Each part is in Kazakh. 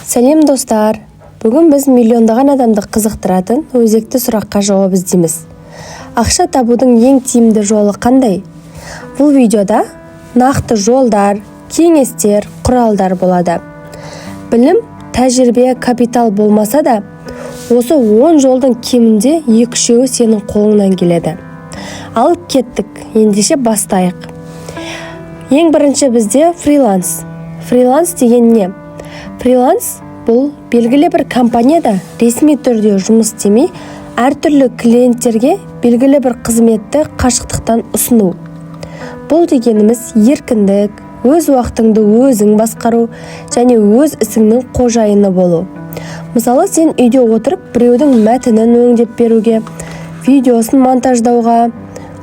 Сәлем достар! Бүгін біз миллиондаған адамды қызықтыратын өзекті сұраққа жауап іздейміз. Ақша табудың ең тиімді жолы қандай? Бұл видеода нақты жолдар, кеңестер, құралдар болады. Білім, тәжірибе, капитал болмаса да, осы 10 жолдың кемінде 2-3 сенің қолыңнан келеді. Алып кеттік, ендеше бастайық. Ең бірінші бізде фриланс. Фриланс деген не? Фриланс бұл белгілі бір компанияда ресми түрде жұмыс істемей, әртүрлі клиенттерге белгілі бір қызметті қашықтықтан ұсыну. Бұл дегеніміз еркіндік, өз уақытыңды өзің басқару және өз ісіңнің қожайыны болу. Мысалы, сен үйде отырып біреудің мәтінін өңдеп беруге, видеосын монтаждауға,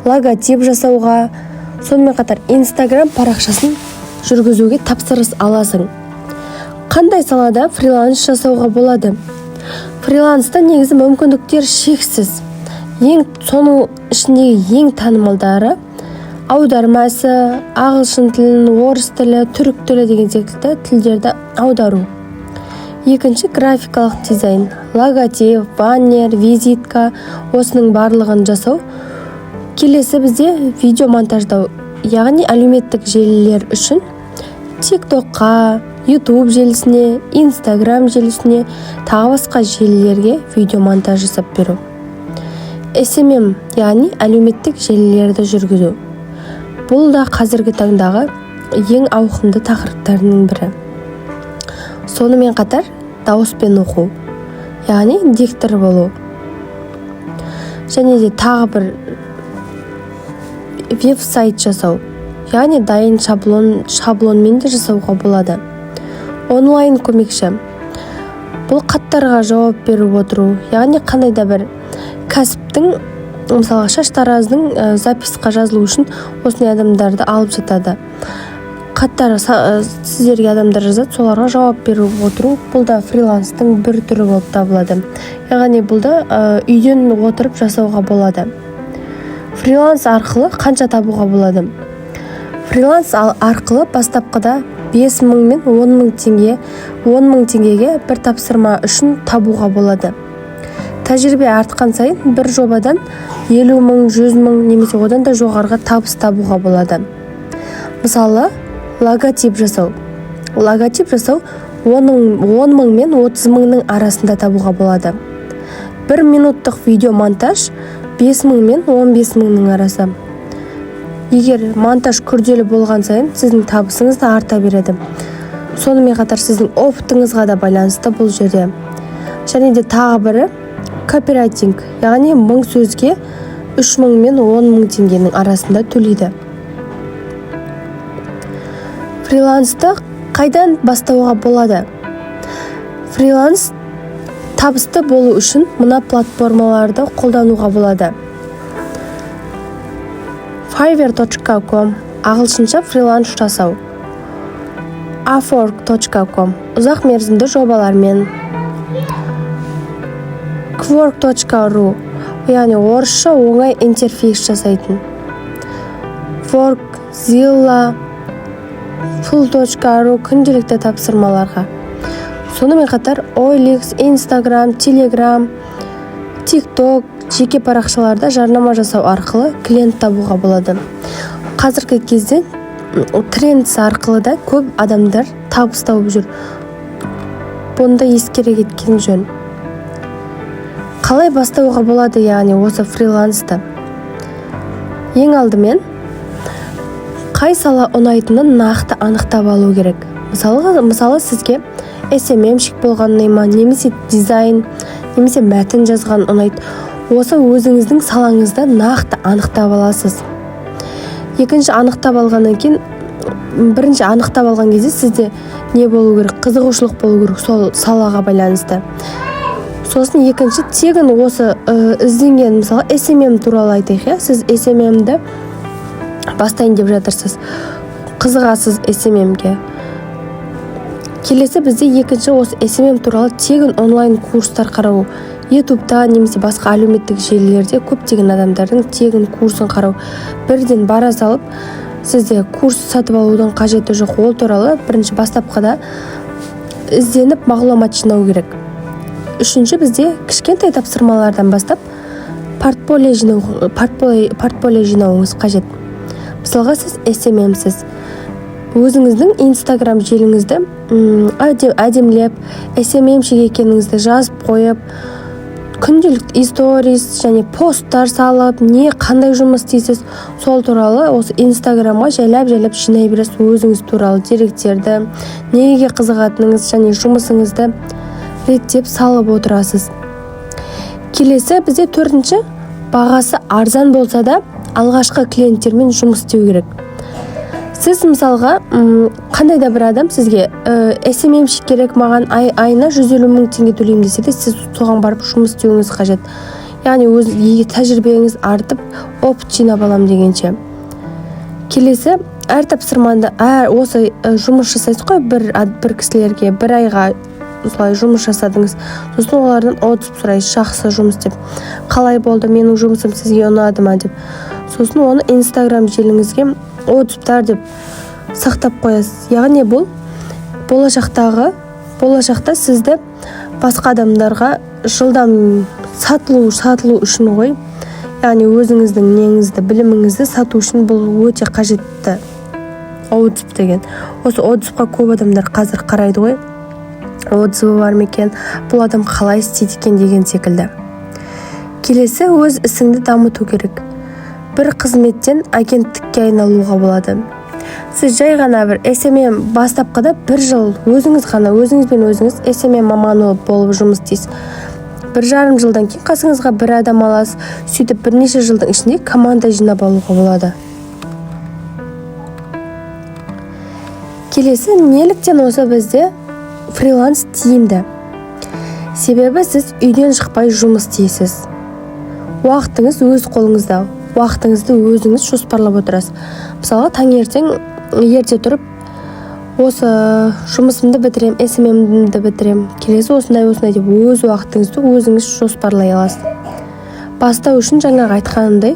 логотип жасауға, сонымен қатар Instagram парақшасын жүргізуге тапсырыс аласың. Қандай салада фриланс жасауға болады? Фриланста негізі мүмкіндіктер шексіз. Соның ішіндегі ең танымалдары аударма ісі, ағылшын тілін, орыс тілі, түрік тілі деген секілді тілдерді аудару. Екінші графикалық дизайн, логотип, баннер, визитка, осының барлығын жасау. Келесі бізде видео монтаждау, яғни әлеуметтік желілер үшін TikTokқа, YouTube желісіне, Instagram желісіне, тағы басқа желілерге видео монтаж жасап беру. SMM, яғни әлеуметтік желілерді жүргізу. Бұл да қазіргі таңдағы ең ауқымды тақырыптардың бірі. Сонымен қатар дауыспен оқу, яғни диктор болу. Және де тағы бір веб-сайт жасау, яғни дайын шаблонмен де жасауға болады. Онлайн көмекші. Бұл хаттарға жауап беріп отыру, яғни қандай да бір кәсіптің, мысалы шаштараздың записқа жазылу үшін осындай адамдарды алып жатады. Хаттар сіздерге адамдар жазады, соларға жауап беріп отыру, бұл да фриланстың бір түрі болып табылады. Яғни бұл да үйден отырып жасауға болады. Фриланс арқылы қанша табуға болады? Фриланс арқылы бастапқыда 5.000 мен 10.000 теңгеге бір тапсырма үшін табуға болады. Тәжірибе артқан сайын бір жобадан 50.000, 100.000 немесе одан да жоғарғы табыс табуға болады. Мысалы, логотип жасау. Логотип жасау 10.000 мен 30.000 арасында табуға болады. 1 минуттық видео монтаж 5.000 мен 15.000 арасы. Егер монтаж күрделі болған сайын, сіздің табысыңыз да арта береді. Сонымен қатар сіздің опытыңызға да байланысты бұл жерде. Және де тағы бірі копирайтинг, яғни 1000 сөзге 3.000 мен 10.000 теңгенің арасында төлейді. Фрилансты қайдан бастауға болады? Фриланс табысты болу үшін мына платформаларды қолдануға болады. Fiverr.com ағылшынша фриланс жасау. Upwork.com ұзақ мерзімді жобалармен. Quark.ru яғни орысша оңай интерфейс жасайтын. Work, Zilla, Full.ru күнделікті тапсырмаларға. Сонымен қатар OLX, Instagram, Telegram, TikTok, жеке парақшаларда жарнама жасау арқылы клиент табуға болады. Қазіргі кезде тренд арқылы да көп адамдар табыс тауып жүр. Бұнда ескере кеткен жөн. Қалай бастауға болады, яғни осы фрилансты? Ең алдымен қай сала ұнайтынын нақты анықтап алу керек. Мысалы сізге SMM-шік болған ұнайма, немесе дизайн, немесе мәтін жазған ұнайды. Осы өзіңіздің салаңызда нақты анықтап аласыз. Екінші анықтап алғаннан кейін, бірінші анықтап алған кезде сізде не болу керек? Қызығушылық болу керек сол салаға байланысты. Сосын екінші тегін осы ізденген, мысалы SMM туралы айтайық, сіз SMM-ді бастайын деп жатырсыз. Қызығасыз SMM-ге. Келесі бізде екінші осы SMM туралы тегін онлайн курстар қарау. YouTube'да немесе басқа әлеуметтік желілерде көптеген адамдардың тегін курсын қарау. Бірден бара салып, сізде курс сатып алудың қажеті жоқ. Ол туралы бірінші бастапқыда ізденіп мағлұмат жинау керек. Үшінші, бізде кішкентай тапсырмалардан бастап портфолио жинауыңыз қажет. Мысалға, сіз SMM-сіз. Өзіңіздің Instagram желіңізді әдемілеп, SMM-шік екеніңізді жазып қойып, күнделікті сторис және посттар салып, қандай жұмыс істейсіз, сол туралы осы Instagramға жайлап жинай бересіз. Өзіңіз туралы деректерді, неге қызығатыныңыз және жұмысыңызды реттеп салып отырасыз. Келесі, бізде төртінші, бағасы арзан болса да алғашқы клиенттермен жұмыс істеу керек. Сіз мысалға қандай да бір адам сізге SMM-шік керек, маған айына 150 мың теңге төлеймін десе де, сіз соған барып жұмыс істеуіңіз қажет. Яғни өз тәжірибеңіз артып, опыт жинап алам дегенше. Келесі, әр тапсырманда осы жұмыс жасайсыз ғой, бір кісілерге бір айға осылай жұмыс жасадыңыз. Сосын олардан отзыв сұрайсыз, жақсы жұмыс деп. Қалай болды, менің жұмысым сізге ұнады ма деп. Сосын оны Instagram желіңізге отзывтар деп сақтап қоясыз. Яғни бұл болашақта сізді басқа адамдарға жылдам сатылу үшін ғой. Яғни өзіңіздің неңізді, біліміңізді сату үшін бұл өте қажетті. Отзыв деген. Осы отзывқа көп адамдар қазір қарайды ғой. Отзывы бар ма екен, бұл адам қалай істейді екен деген секілді. Келесі, өз ісіңді дамыту керек. Бір қызметтен агенттікке айналуға болады. Сіз жай ғана бір SMM бастапқыда бір жыл өзіңізбен өзіңіз SMM маманы болып жұмыс істейсіз. 1,5 жылдан кейін қасыңызға бір адам аласыз, сөйтіп бірнеше жылдың ішінде команда жинап алуға болады. Келесі, неліктен осы бізде фриланс тиімді? Себебі сіз үйден шықпай жұмыс істейсіз. Уақытыңыз өз қолыңызда. Уақытыңызды өзіңіз жоспарлап отырасыз. Мысалы, таңертең ерте тұрып, осы жұмысымды бітірем, SMM-ді бітірем, келесі осындай деп өз уақытыңызды өзіңіз жоспарлай аласыз. Бастау үшін жаңағы айтқанымдай,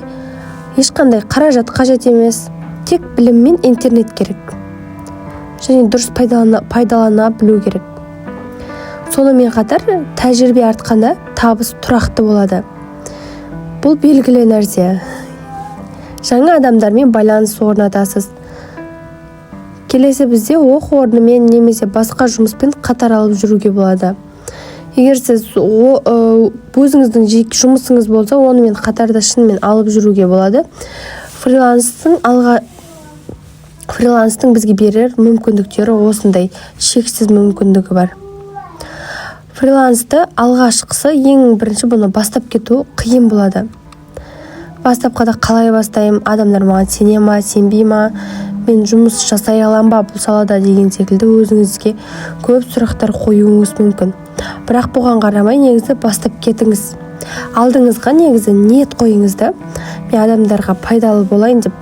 ешқандай қаражат қажет емес, тек білім мен интернет керек. Және дұрыс пайдалана білу керек. Сонымен қатар, тәжірибе артқанда табыс тұрақты болады. Бұл белгілі нәрсе. Жаңа адамдармен байланыс орнатасыз. Келесі, бізде оқу орнымен немесе басқа жұмыспен қатар алып жүруге болады. Егер сіз өзіңіздің жеке жұмысыңыз болса, онымен қатарда шынымен алып жүруге болады. Фриланстың бізге берер мүмкіндіктері осындай, шексіз мүмкіндігі бар. Фрилансты алғашқысы ең бірінші бұны бастап кету қиын болады. Бастапқыда қалай бастаймын, адамдар маған сене ма, сенбей ма, мен жұмыс жасай алам ба бұл салада деген секілді өзіңізге көп сұрақтар қоюыңыз мүмкін. Бірақ бұған қарамай негізі бастап кетіңіз. Алдыңызға негізі ниет қойыңыз да, мен адамдарға пайдалы болайын деп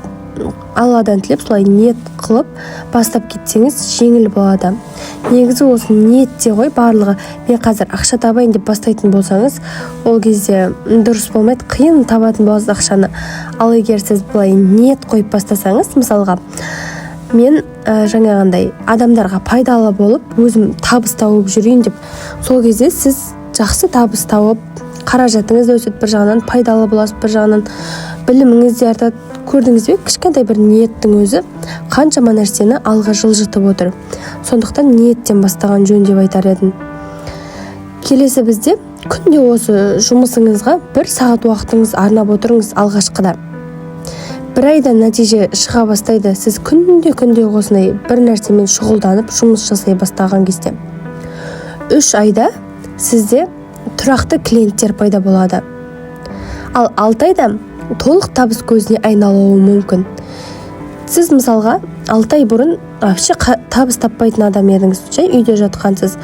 Алладан тілеп солай ниет қылып бастап кетсеңіз жеңіл болады. Негізі осы ниетте ғой барлығы. Мен қазір ақша табайын деп бастайтын болсаңыз, ол кезде дұрыс болмайды, қиын табатын боласыз ақшаны. Ал егер сіз былай ниет қойып бастасаңыз, мысалға, мен жаңағындай адамдарға пайдалы болып, өзім табыс тауып жүрейін деп, сол кезде сіз жақсы табыс тауып, қаражатыңыз да өседі, бір жағынан пайдалы боласыз, бір жағынан біліміңіз де артады. Көрдіңіз бе, кішкентай бір ниеттің өзі қаншама нәрсені алға жылжытып отыр. Сондықтан ниеттен бастаған жөн деп айтар едім. Келесі бізде күнде осы жұмысыңызға 1 сағат уақытыңыз арнап отырыңыз алғашқыда. 1 айда нәтиже шыға бастайды. Сіз күнде осындай бір нәрсемен шұғылданып жұмыс жасай бастаған кезде. 3 айда сізде тұрақты клиенттер пайда болады. Ал 6 айда толық табыс көзіне айналуы мүмкін. Сіз мысалға 6 ай бұрын вообще табыс таппайтын адам едіңіз, жай үйде жатқансыз.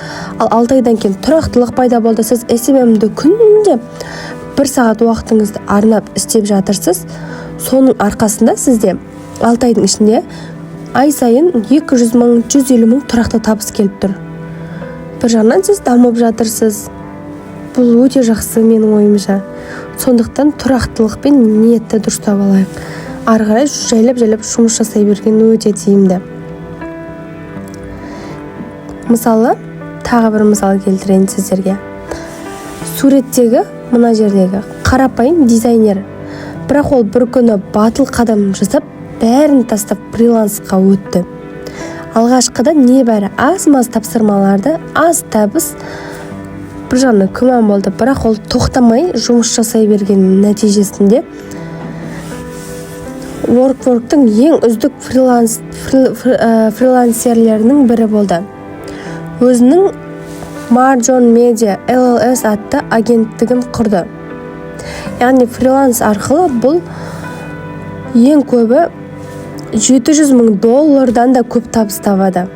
Ал 6 айдан кейін тұрақтылық пайда болды. Сіз SMM-ді күнде 1 сағат уақытыңызды арнап істеп жатырсыз. Соның арқасында сізде 6 айдың ішінде ай сайын 200 мың, 150 мың тұрақты табыс келіп тұр. Бір жағынан сіз дамып жатырсыз. Бұл өте жақсы менің ойымша. Сондықтан тұрақтылық пен ниетті дұрыстап алайық. Ары қарай жайлап жұмыс жасай берген өте тиімді. Мысалы, тағы бір мысал келтірейін сіздерге. Суреттегі мына жердегі қарапайым дизайнер, бірақ ол бір күні батыл қадам жасап бәрін тастап фрилансқа өтті. Алғашқыда небәрі аз-маз тапсырмаларды, аз табыс, бір жағынан күмән болды, бірақ ол тоқтамай жұмыс жасай берген нәтижесінде Workwork'тың ең үздік фрилансерлерінің бірі болды. Өзінің Marjon Media LLS атты агенттігін құрды. Яғни фриланс арқылы бұл ең көбі $700,000 да көп табыс табады.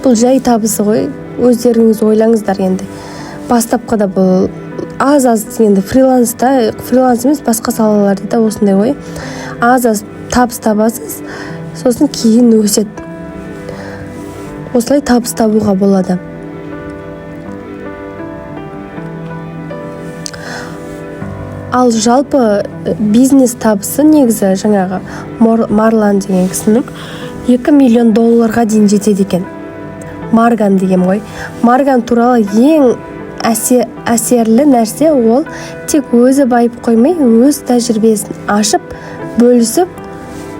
Бұл жай табысы ғой, өздеріңіз ойлаңыздар енді. Бастапқыда бұл аз-аз енді фриланс емес, басқа салаларда да осындай ғой. Аз-аз табыс табасыз, сосын кейін өседі. Осылай табыс табуға болады. Ал жалпы бизнес табысы негізі жаңағы Марлан деген кісінің $2 миллион дейін жетеді екен. Марган деген ғой. Марган туралы ең әсерлі нәрсе ол тек өзі байып қоймай, өз тәжірибесін ашып, бөлісіп,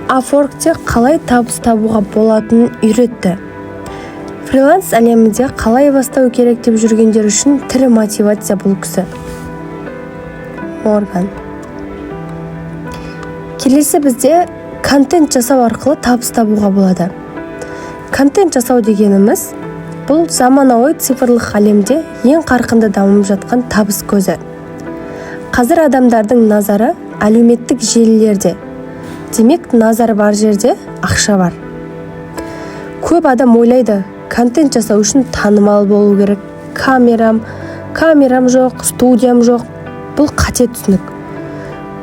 Upwork'те қалай табыс табуға болатынын үйретті. Фриланс әлемінде қалай бастау керек деп жүргендер үшін тірі мотивация бұл кісі. Морган. Келесі бізде контент жасау арқылы табыс табуға болады. Контент жасау дегеніміз бұл заманауи цифрлық әлемде ең қарқынды дамып жатқан табыс көзі. Қазір адамдардың назары әлеуметтік желілерде. Демек, назар бар жерде ақша бар. Көп адам ойлайды, контент жасау үшін танымал болу керек. Камерам жоқ, студиям жоқ. Бұл қате түсінік.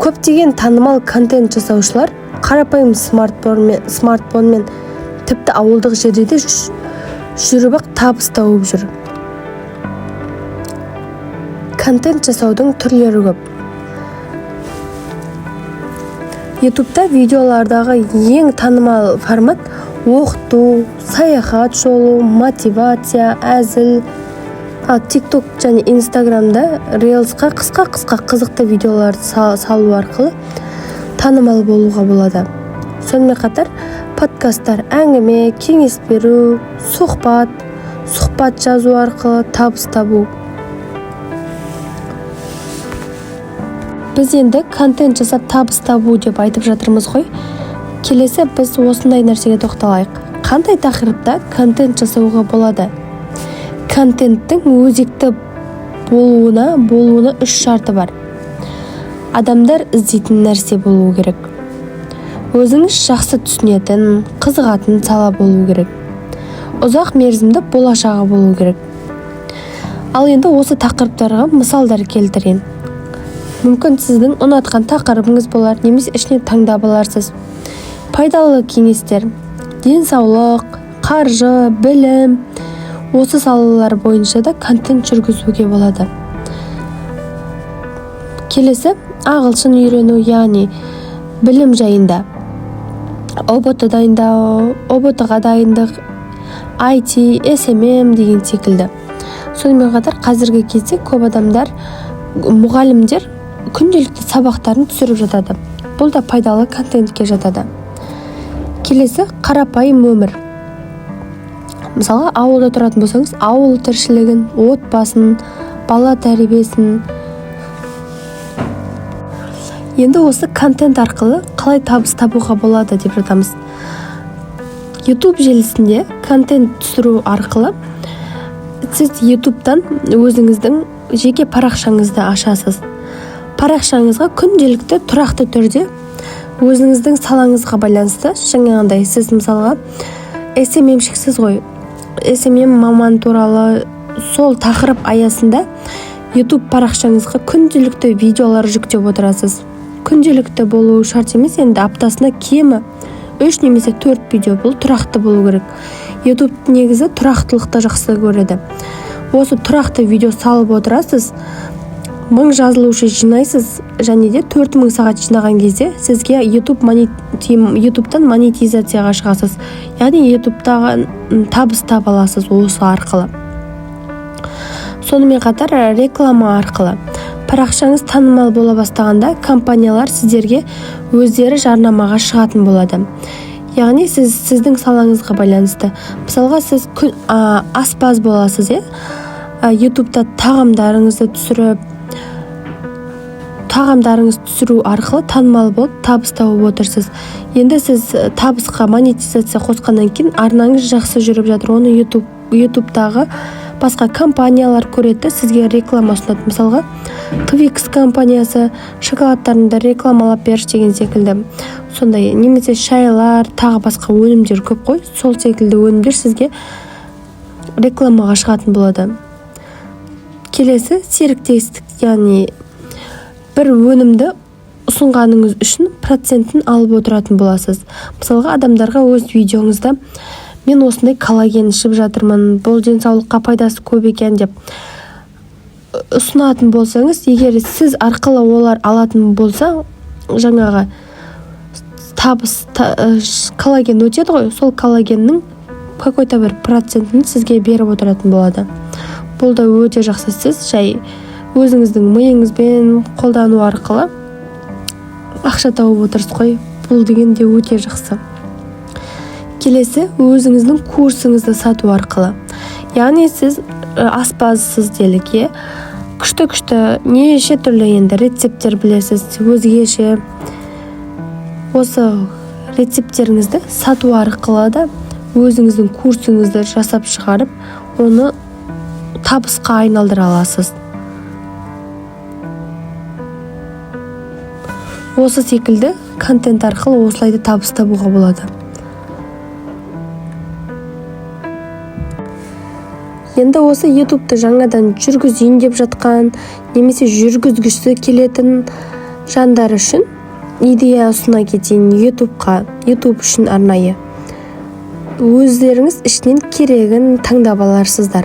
Көптеген танымал контент жасаушылар қарапайым смартфонмен тіпті ауылдық жерде де жүріп табыс тауып жүр. Контент жасаудың түрлері көп. YouTube'да видеолардағы ең танымал формат оқыту, саяхат жолу, мотивация, әзіл. Ал TikTok және Instagram'да Reels'қа қысқа қызықты видеоларды салу арқылы танымал болуға болады. Сонымен қатар подкасттар, әңгіме, кеңес беру, сұхбат жазу арқылы табыс табу. Біз енді контент жасап табыс табу деп айтып жатырмыз ғой. Келесі біз осындай нәрсеге тоқталайық. Қандай тақырыпта контент жасауға болады? Контенттің өзекті болуына 3 шарты бар. Адамдар іздейтін нәрсе болуы керек. Өзіңіз жақсы түсінетін, қызығатын сала болуы керек. Ұзақ мерзімді болашағы болуы керек. Ал енді осы тақырыптарға мысалдар келтірейін. Мүмкін сіздің ұнатқан тақырыбыңыз болар, немесе ішінен таңдап аларсыз. Пайдалы кеңестер, денсаулық, қаржы, білім, осы салалар бойынша да контент жүргізуге болады. Келесі ағылшын үйрену, яғни білім жайында. ОБТ дайындау, ОБТ-ға дайындық, IT, SMM деген секілді. Сонымен қатар қазіргі кезде көп адамдар, мұғалімдер күнделікті сабақтарын түсіріп жатады. Бұл да пайдалы контентке жатады. Келесі қарапайым өмір. Мысалы, ауылда тұратын болсаңыз, ауыл тіршілігін, отбасын, бала тәрбиесін. Енді осы контент арқылы қалай табыс табуға болады деп жатамыз. YouTube желісінде контент түсіру арқылы сіз YouTube'дан өзіңіздің жеке парақшаңызды ашасыз. Парақшаңызға күнделікті тұрақты түрде өзіңіздің салаңызға байланысты, жаңағындай сіз мысалға SMM-шіксіз ғой. SMM маман туралы сол тақырып аясында YouTube парақшаңызға күнделікті видеолар жүктеп отырасыз. Күнделікті болу шарт емес, енді аптасына кемі 3 немесе 4 видео, бұл тұрақты болу керек. YouTube негізі тұрақтылықты жақсы көреді. Осы тұрақты видео салып отырасыз, 1000 жазылушы жинайсыз, және де 4000 сағат жинаған кезде сізге YouTube'тан монетизацияға шығасыз. Яғни YouTube'тағы табыс таба аласыз осы арқылы. Сонымен қатар реклама арқылы парақшаңыз танымал бола бастағанда компаниялар сіздерге өздері жарнамаға шығатын болады. Яғни сіздің салаңызға байланысты. Мысалға сіз аспаз боласыз, YouTube'да тағамдарыңызды түсіру арқылы танымал болып табыс тауып отырсыз. Енді сіз табысқа монетизация қосқаннан кейін арнаңыз жақсы жүріп жатыр. Оны YouTube'дағы басқа компаниялар көреді, сізге реклама ұсынады. Мысалға Twix компаниясы шоколадтарында рекламалап берші деген секілді. Сондай, немесе шайлар, тағы басқа өнімдер көп қой. Сол секілді өнімдер сізге рекламаға шығатын болады. Келесі серіктестік, яғни бір өнімді ұсынғаныңыз үшін процентін алып отыратын боласыз. Мысалға адамдарға өз видеоңызда мен осындай коллаген ішіп жатырмын, бұл денсаулыққа пайдасы көп екен деп ұсынатын болсаңыз, егер сіз арқылы олар алатын болса, жаңағы коллаген өтеді ғой, сол коллагеннің какой-то бір процентін сізге беріп отыратын болады. Бұл да өте жақсы. Сіз жай өзіңіздің миыңызбен қолдану арқылы ақша тауып отырсыз ғой. Бұл деген де өте жақсы. Келесі, өзіңіздің курсыңызды сату арқылы. Яғни сіз аспазсыз делік, күшті неше түрлі енді рецепттер білесіз, өзгеше. Осы рецептеріңізді сату арқылы да өзіңіздің курсыңызды жасап шығарып, оны табысқа айналдыра аласыз. Осы секілді контент арқылы осылайды табыс табуға болады. Енді осы YouTube'ды жаңадан жүргізейін деп жатқан, немесе жүргізгісі келетін жандар үшін идея ұсына кетейін YouTube үшін арнайы. Өздеріңіз ішінен керегін таңдап аларсыздар.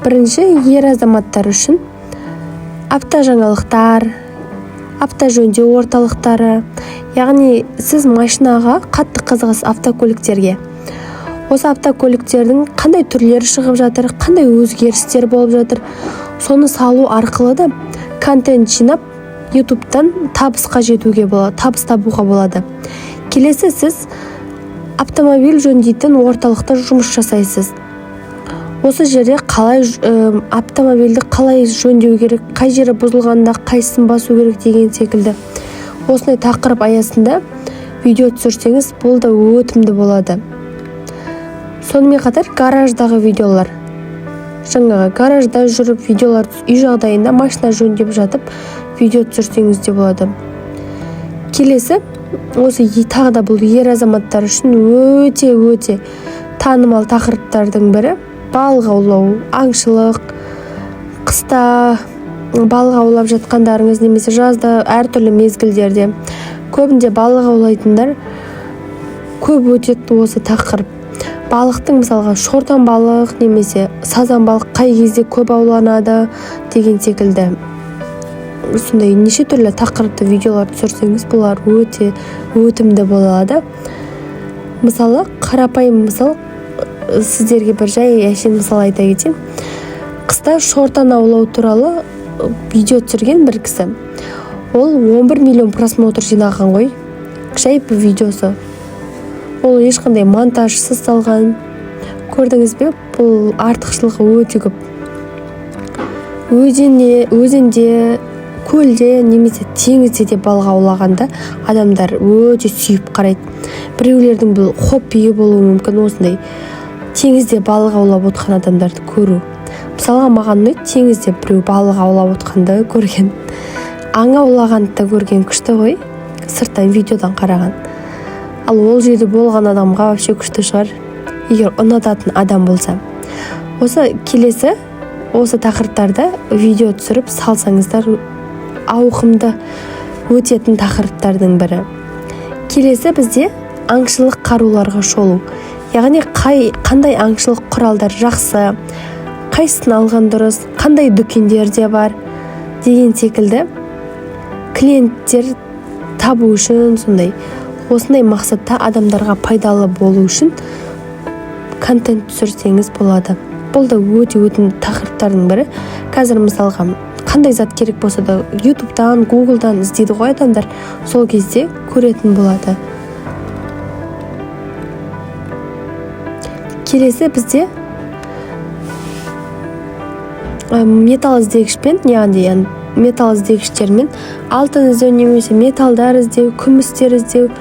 Бірінші, ер азаматтар үшін апта жаңалықтар, апта жөндеу орталықтары, яғни сіз машинаға қатты қызығасыз, автокөліктерге. Осы автокөліктердің қандай түрлері шығып жатыр, қандай өзгерістер болып жатыр, соны салу арқылы да контент жинап YouTube'дан табысқа жетуге болады, табыс табуға болады. Келесі, сіз автомобиль жөндейтін орталықта жұмыс жасайсыз. Осы жерде автомобильді қалай жөндеу керек, қай жері бұзылғанда қайсысын басу керек деген секілді. Осындай тақырып аясында видео түсірсеңіз, бұл да өтімді болады. Сонымен қатар гараждағы видеолар. Жаңағы гаражда жүріп видеолар, үй жағдайында машина жөндеп жатып видео түсірсеңіз де болады. Келесі, осы тағы да бұл ер азаматтар үшін өте танымал тақырыптардың бірі балық аулау, аңшылық. Қыста балық аулап жатқандарыңыз, немесе жазда әртүрлі мезгілдерде көбінде балық аулайтындар көп өтеді осы тақырып. Балықтың мысалға шортан балық немесе сазан балық қай кезде көп ауланады деген секілді. Сондай неше түрлі тақырыпты видеолар түсірсеңіз, бұлар өте өтімді болады. Мысалы, қарапайым мысал, сіздерге бір жай әшейін мысал айта кетейін. Қыста шортан аулау туралы видео түсірген бір кісі. Ол 11 миллион просмотр жинаған ғой. Жай бір видеосы. Ол ешқандай монтажсыз салған. Көрдіңіз бе? Бұл артықшылығы өте көп. Өзенде, көлде немесе теңізде де балық аулағанда адамдар өте сүйіп қарайды. Біреулердің бұл хоббиі болуы мүмкін, осындай теңізде балық аулап отқан адамдарды көру. Мысалға, маған ұнайды, теңізде біреу балық аулап отқанды көрген. Аң аулағанды да көрген күшті ғой, сырттан видеодан қараған. Ал ол жерде болған адамға вообще күшті шығар, егер ұнататын адам болса. Осы келесі, осы тақырыптарда видео түсіріп салсаңыздар, ауқымды өтетін тақырыптардың бірі. Келесі бізде аңшылық қаруларға шолу. Яғни қандай аңшылық құралдар жақсы, қайсысын алған дұрыс, қандай дүкендерде бар деген секілді клиенттер табу үшін, осындай мақсатта адамдарға пайдалы болу үшін контент түсірсеңіз болады. бұл да өте тақырыптардың бірі. Қазір мысалға қандай зат керек болса да ютубтан, гуглдан іздейді ғой адамдар, сол кезде көретін болады. Келесі бізде металл іздегішпен, яғни металл іздегіштермен алтын іздеу немесе металдар іздеу, күмістер іздеу,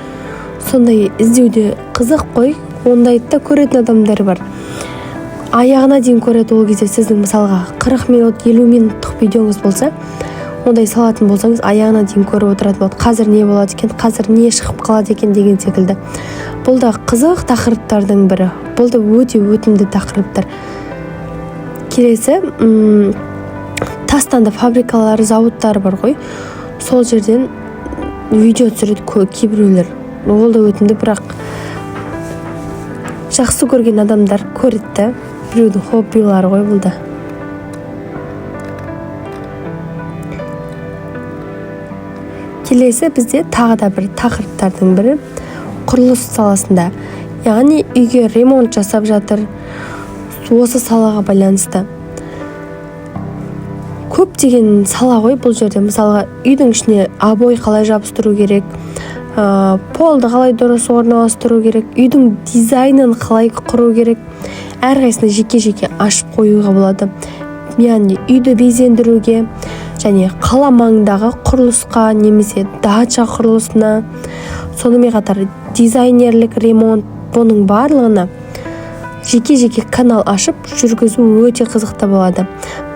сондай іздеуде қызық қой. Ондайды да көретін адамдар бар. Аяғына дейін көреді. Ол кезде сіздің мысалға 40 минут, 50 минуттық видеоңыз болса, ондай салатын болсаңыз, аяғына дейін көріп отыратын болады. Қазір не болады екен, қазір не шығып қалады екен деген секілді. Бұл да қызық тақырыптардың бірі. Бұл да өте өтімді тақырыптар. Келесі, тастанды фабрикалары, зауыттары бар ғой. Сол жерден видео түсіреді кейбіреулер. Ол да өтімді, бірақ жақсы көрген адамдар көреді. Біреудің хоббилары ғой бұл да. Келесі бізде тағы да бір тақырыптардың бірі құрылыс саласында. Яғни үйге ремонт жасап жатыр, осы салаға байланысты. Көптеген сала ғой бұл жерде. Мысалға үйдің ішіне обой қалай жабыстыру керек, полды қалай дұрыс орналастыру керек, үйдің дизайнын қалай құру керек, әрқайсыны жеке-жеке ашып қоюға болады. Яғни үйді безендіруге және қала маңындағы құрылысқа немесе дача құрылысына, сонымен қатар дизайнерлік ремонт, бұның барлығына жеке-жеке канал ашып жүргізу өте қызықты болады.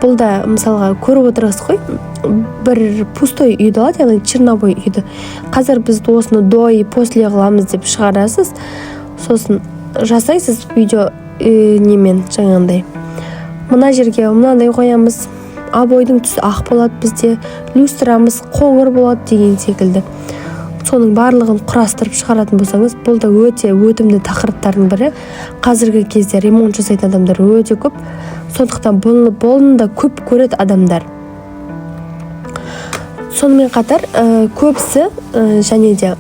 Бұл да мысалға көріп отырасыз ғой, бір пустой үйді алады, яғни черновой үйді. Қазір біз осыны до и после қыламыз деп шығарасыз, сосын жасайсыз видео немен жаңағындай. Мына жерге мынандай қоямыз, обойдың түсі ақ болады, бізде люстрамыз қоңыр болады деген секілді. Соның барлығын құрастырып шығаратын болсаңыз, бұл да өте өтімді тақырыптардың бірі. Қазіргі кезде ремонт жасайтын адамдар өте көп, сондықтан бұны да көп көреді адамдар. Сонымен қатар көбісі және де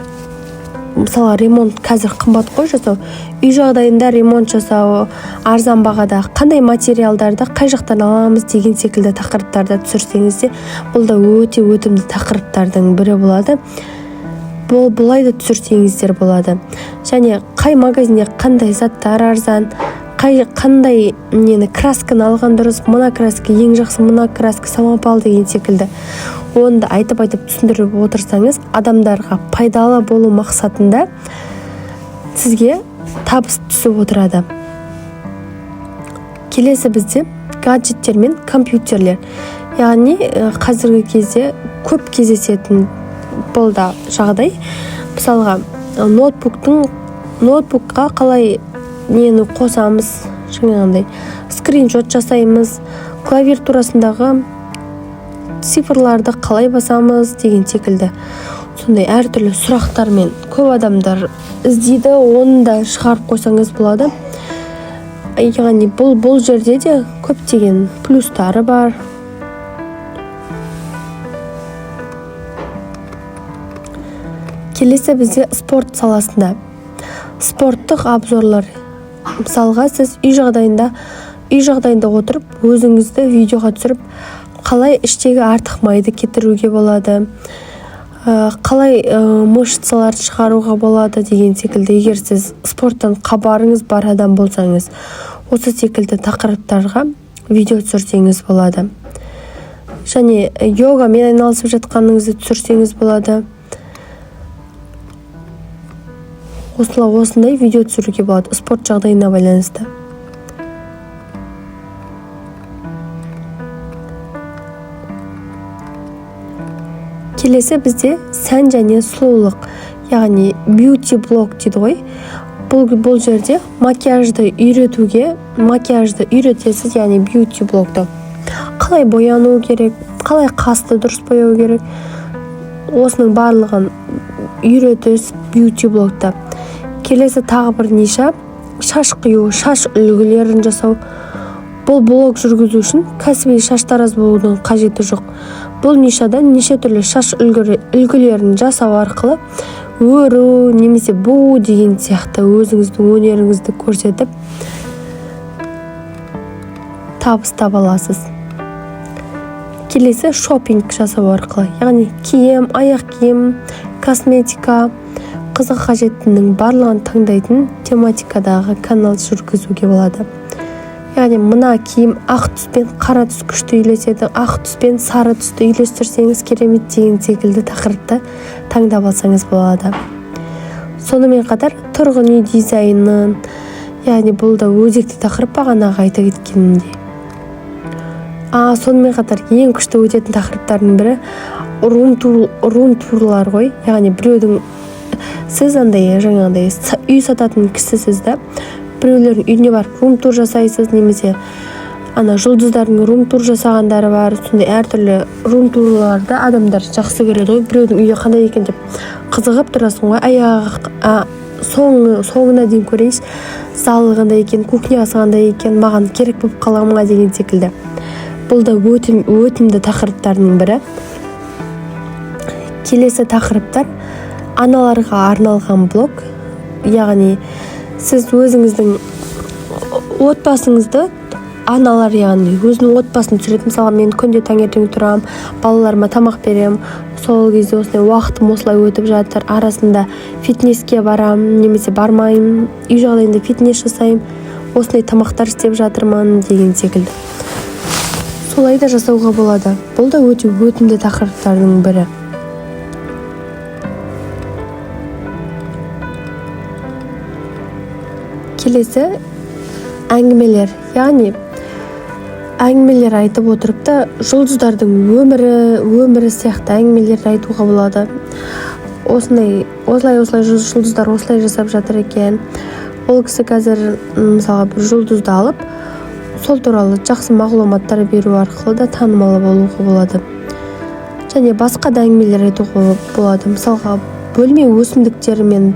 мысалы ремонт қазір қымбат қой жасау. Үй жағдайында ремонт жасау арзан бағада, қандай материалдарды қай жақтан аламыз деген секілді тақырыптарды түсірсеңіз де, бұл да өте өтімді тақырыптардың бірі болады. Бұлай да түсірсеңіздер болады. Және қай магазинде қандай заттар арзан, қандай красканы алған дұрыс, мына краска ең жақсы, мына краска самопал деген секілді. Оны да айтып түсіндіріп отырсаңыз, адамдарға пайдалы болу мақсатында сізге табыс түсіп отырады. Келесі бізде гаджеттер мен компьютерлер. Яғни қазіргі кезде көп кездесетін бұл да жағдай. Мысалға ноутбукқа қалай нені қосамыз, жаңағындай скриншот жасаймыз, клавиатурасындағы цифрларды қалай басамыз деген секілді. Сондай әртүрлі сұрақтармен көп адамдар іздейді, оны да шығарып қойсаңыз болады. Яғни бұл жерде де көптеген плюстары бар. Келесі бізде спорт саласында. Спорттық обзорлар. Мысалға сіз үй жағдайында отырып, өзіңізді видеоға түсіріп, қалай іштегі артық майды кетіруге болады, қалай мышцаларды шығаруға болады деген секілді. Егер сіз спорттан хабарыңыз бар адам болсаңыз, осы секілді тақырыптарға видео түсірсеңіз болады. Және йогамен айналысып жатқаныңызды түсірсеңіз болады. Осындай видео түсіруге болады спорт жағдайына байланысты. Келесі бізде сән және сұлулық, яғни beauty blog дейді ғой. Бұл жерде макияжды үйретесіз, яғни beauty blogды. Қалай бояну керек, қалай қасты дұрыс бояу керек, осының барлығын үйретесіз beauty blogда. Келесі тағы бір ниша, шаш қию, шаш үлгілерін жасау. Бұл блог жүргізу үшін кәсіби шаштараз болудың қажеті жоқ. Бұл нишада неше түрлі шаш үлгілерін жасау арқылы өру немесе бу деген сияқты өзіңіздің өнеріңізді көрсетіп табыс таба аласыз. Келесі шопинг жасау арқылы, яғни киім, аяқ киім, косметика, қызға қажеттінің барлығын таңдайтын тематикадағы канал жүргізуге болады. Яғни мына киім ақ түс пен қара түс күшті үйлеседі, ақ түс пен сары түсті үйлестірсеңіз керемет деген секілді тақырыпты таңдап алсаңыз болады. Сонымен қатар тұрғын үй дизайнын, яғни бұл да өзекті тақырып бағанағы айта кеткенімдей. Сонымен қатар ең күшті өтетін тақырыптардың бірі рум-турлар ғой. Яғни біреудің сіз жаңағындай үй сататын кісісіз да, біреулердің үйіне барып рум-тур жасайсыз, немесе жұлдыздардың рум-тур жасағандары бар. Сондай әртүрлі рум-турларды адамдар жақсы көреді ғой. Біреудің үйі қандай екен деп қызығып тұрасың ғой. Соңына дейін көрейінші, залы қандай екен, кухнясы қандай екен, маған керек болып қаламға деген секілді. Бұл да өтімді тақырыптардың бірі. Келесі тақырыптар аналарға арналған блог. Яғни сіз өзіңіздің отбасыңызды, аналар яғни өзінің отбасын түсіреді. Мысалы, мен күнде таңертең тұрам, балаларыма тамақ берем, сол кезде осылай уақытым осылай өтіп жатыр, арасында фитнеске барам, немесе бармайым, үй жағдайында фитнес жасайым, осындай тамақтар істеп жатырмын деген секілді. Солай да жасауға болады. Бұл да өте өтімді тақырыптардың бірі. Келесі әңгімелер, яғни әңгімелер айтып отырып та жұлдыздардың өмірі сияқты әңгімелер айтуға болады. Осылай жұлдыздар осылай жасап жатыр екен. Ол кісі қазір мысалға бір жұлдызды алып, сол туралы жақсы мағлұматтар беру арқылы да танымал болуға болады. Және басқа да әңгімелер айтуға болады. Мысалға, бөлме өсімдіктері мен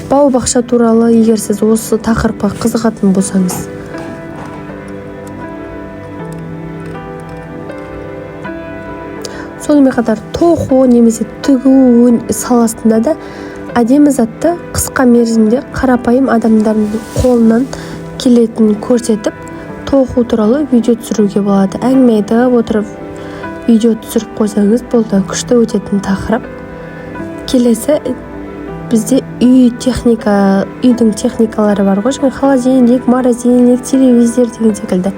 бау-бақша туралы, егер сіз осы тақырыпқа қызығатын болсаңыз. Сонымен қатар тоқу немесе тігу саласында да әдемі затты қысқа мерзімде қарапайым адамдардың қолынан келетінін көрсетіп, тоқу туралы видео түсіруге болады. Әңгіме айтып отырып видео түсіріп қойсаңыз, бұл да күшті өтетін тақырып. Келесі бізде үйдің техникалары бар ғой. Холодильник, морозильник, телевизор деген секілді.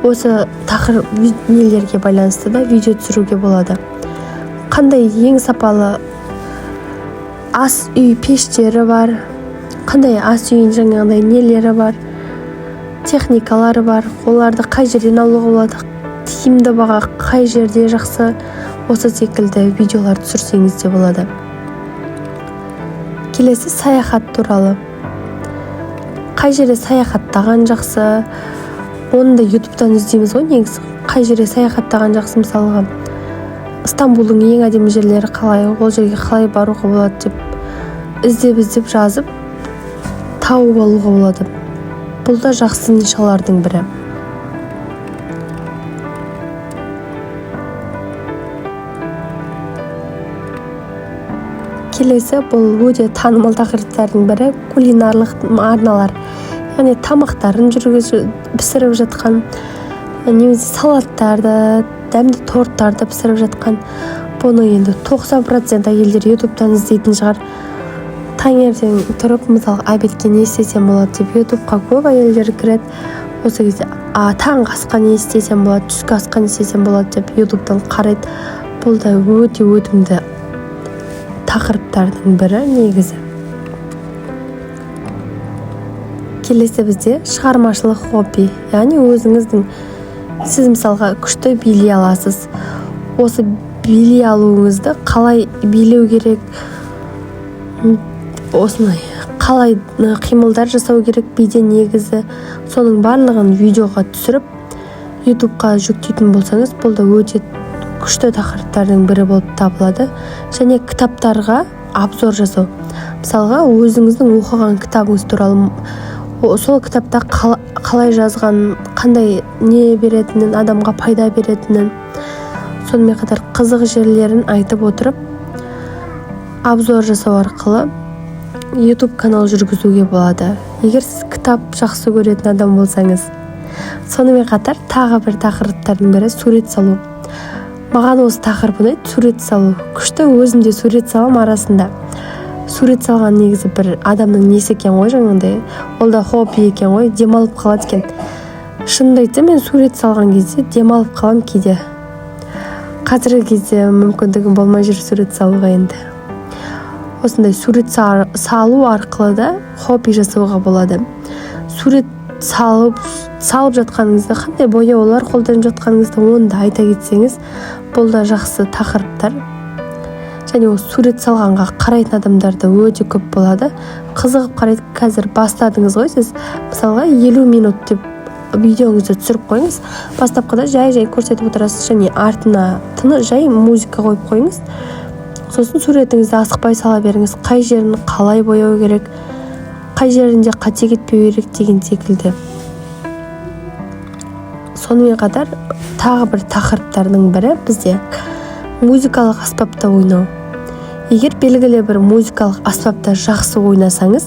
Осы тақырып нелерге байланысты да видео түсіруге болады. Қандай ең сапалы ас үй пештері бар, қандай ас үйін жаңағындай нелері бар, техникалары бар, оларды қай жерден алуға болады, тиімді баға қай жерде жақсы, осы секілді видеолар түсірсеңіз де болады. Келесі саяхат туралы. Қай жерде саяхаттаған жақсы, оны да ютубтан іздейміз ғой негізі. Қай жерде саяхаттаған жақсы, мысалға Стамбулдың ең әдемі жерлері қалай, ол жерге қалай баруға болады деп іздеп жазып тауып алуға болады. Бұл да жақсы нишалардың бірі. Келесі бұл өте танымал тақырыптардың бірі кулинарлық арналар. Яғни тамақтарын пісіріп жатқан, немесе салаттарды, дәмді торттарды пісіріп жатқан. Бұны енді 90% әйелдер ютубтан іздейтін шығар. Таңертең тұрып, мысалы, обедке не істесем болады деп ютубқа көп әйелдер кіреді. Осы кезде таңғы асқа не істесем болады, түскі асқа не істесем болады деп ютубтан қарайды. Бұл да өте өтімді тақырыптардың бірі негізі. Келесі бізде шығармашылық хобби, яғни сіз мысалға күшті билей аласыз. Осы билей алуыңызды қалай билеу керек, осындай қалай қимылдар жасау керек биде негізі, соның барлығын видеоға түсіріп ютубқа жүктейтін болсаңыз, бұл да өте күшті тақырыптардың бірі болып табылады. Және кітаптарға обзор жасау. Мысалға, өзіңіздің оқыған кітабыңыз туралы, сол кітапта қалай жазған, қандай не беретінін, адамға пайда беретінін, сонымен қатар қызық жерлерін айтып отырып, обзор жасау арқылы YouTube канал жүргізуге болады. Егер сіз кітап жақсы көретін адам болсаңыз, Сонымен қатар тағы бір тақырыптардың бірі сурет салу. Маған осы тақырып ұнайды, сурет салу. Күшті, өзім де сурет салам арасында. Сурет салған негізі бір адамның несі екен ғой, жаңағындай. Ол да хобби екен ғой, демалып қалады екен. Шынымды айтсам, мен сурет салған кезде демалып қалам кейде. Қазіргі кезде мүмкіндігім болмай жүр сурет салуға енді. Осындай сурет салу арқылы да хобби жасауға болады. Сурет салып жатқаныңызда қандай бояулар қолданып жатқаныңызды оны да айта кетсеңіз, бұл да жақсы тақырыптар. Және ол сурет салғанға қарайтын адамдарда өте көп болады. Қызығып қарайды. Қазір бастадыңыз ғой сіз. Мысалға 50 минут деп видеоңызды түсіріп қойыңыз. Бастапқыда жай көрсетіп отырасыз, және артына жай музыка қойып қойыңыз. Сосын суретіңізді асықпай сала беріңіз. Қай жерін қалай бояу керек, қай жерінде қате кетпеу керек деген секілді. Сонымен қатар тағы бір тақырыптардың бірі бізде музыкалық аспапта ойнау. Егер белгілі бір музыкалық аспапта жақсы ойнасаңыз,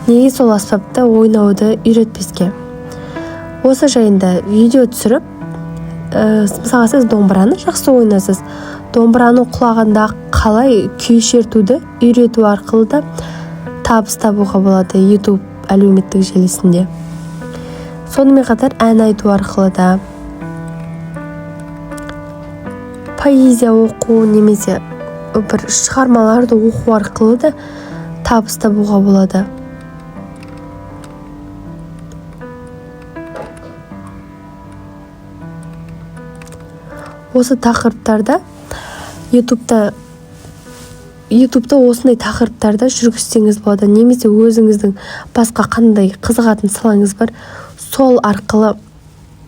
неге сол аспапта ойнауды үйретпеске? Осы жайында видео түсіріп, мысалға сіз домбыраны жақсы ойнасыз. Домбыраны құлағанда қалай күй шертуді үйрету арқылы да табыс табуға болады YouTube әлеуметтік желісінде. Сонымен қатар ән айту арқылы да, поэзия оқу немесе бір шығармаларды оқу арқылы да табыс табуға болады. Осы тақырыптарда YouTube'да осындай тақырыптарда жүргізсеңіз болады, немесе өзіңіздің басқа қандай қызығатын салаңыз бар, сол арқылы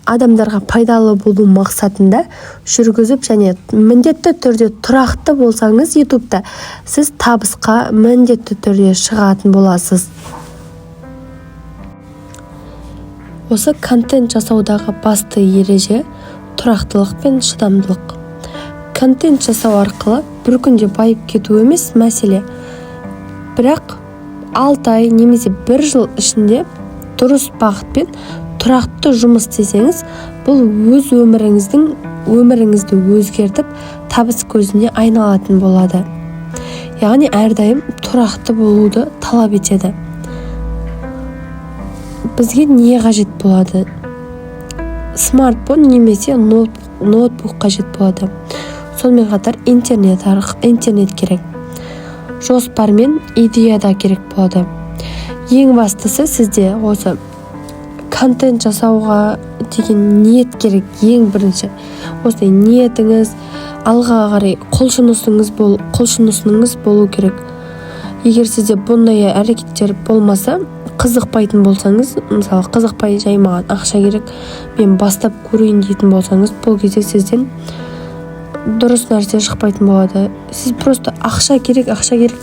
адамдарға пайдалы болу мақсатында жүргізіп, және міндетті түрде тұрақты болсаңыз YouTube'да, сіз табысқа міндетті түрде шығатын боласыз. Осы контент жасаудағы басты ереже тұрақтылық пен шыдамдылық. Контент жасау арқылы бір күнде байып кету емес мәселе. Бірақ 6 ай немесе 1 жыл ішінде дұрыс бағытпен тұрақты жұмыс істесеңіз, бұл өз өміріңізді өзгертіп, табыс көзіне айналатын болады. Яғни әрдайым тұрақты болуды талап етеді. Бізге не қажет болады? Смартфон немесе ноутбук қажет болады. Сонымен қатар интернет керек. Жоспар мен идея да керек болады. Ең бастысы сізде осы контент жасауға деген ниет керек. Ең бірінші осындай ниетіңіз, алға қарай құлшынысыңыз болу керек. Егер сізде бұндай әрекеттер болмаса, қызықпайтын болсаңыз, мысалы қызықпай жай маған ақша керек, мен бастап көрейін дейтін болсаңыз, бұл кезде сізден дұрыс нәрсе шықпайтын болады. Сіз просто ақша керек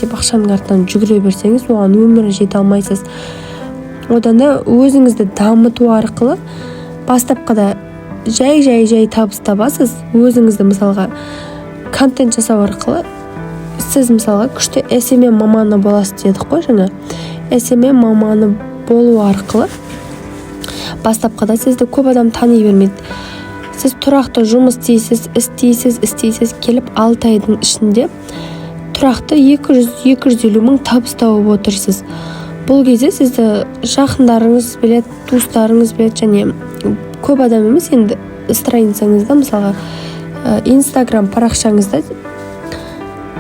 деп ақшаның артынан жүгіре берсеңіз, оған өмірі жете алмайсыз. Одан да өзіңізді дамыту арқылы бастапқыда жай табыс табасыз. Өзіңізді мысалға контент жасау арқылы сіз мысалға күшті SMM маманы боласыз дедік қой жаңа. SMM маманы болу арқылы бастапқыда сізді көп адам тани бермейді. Сіз тұрақты жұмыс істейсіз, келіп 6 айдың ішінде тұрақты 200-250 мың табыс тауып отырсыз. Бұл кезде сізді жақындарыңыз білет, туыстарыңыз білет, және көп адам емес, енді страницаңызда, мысалға Instagram парақшаңызда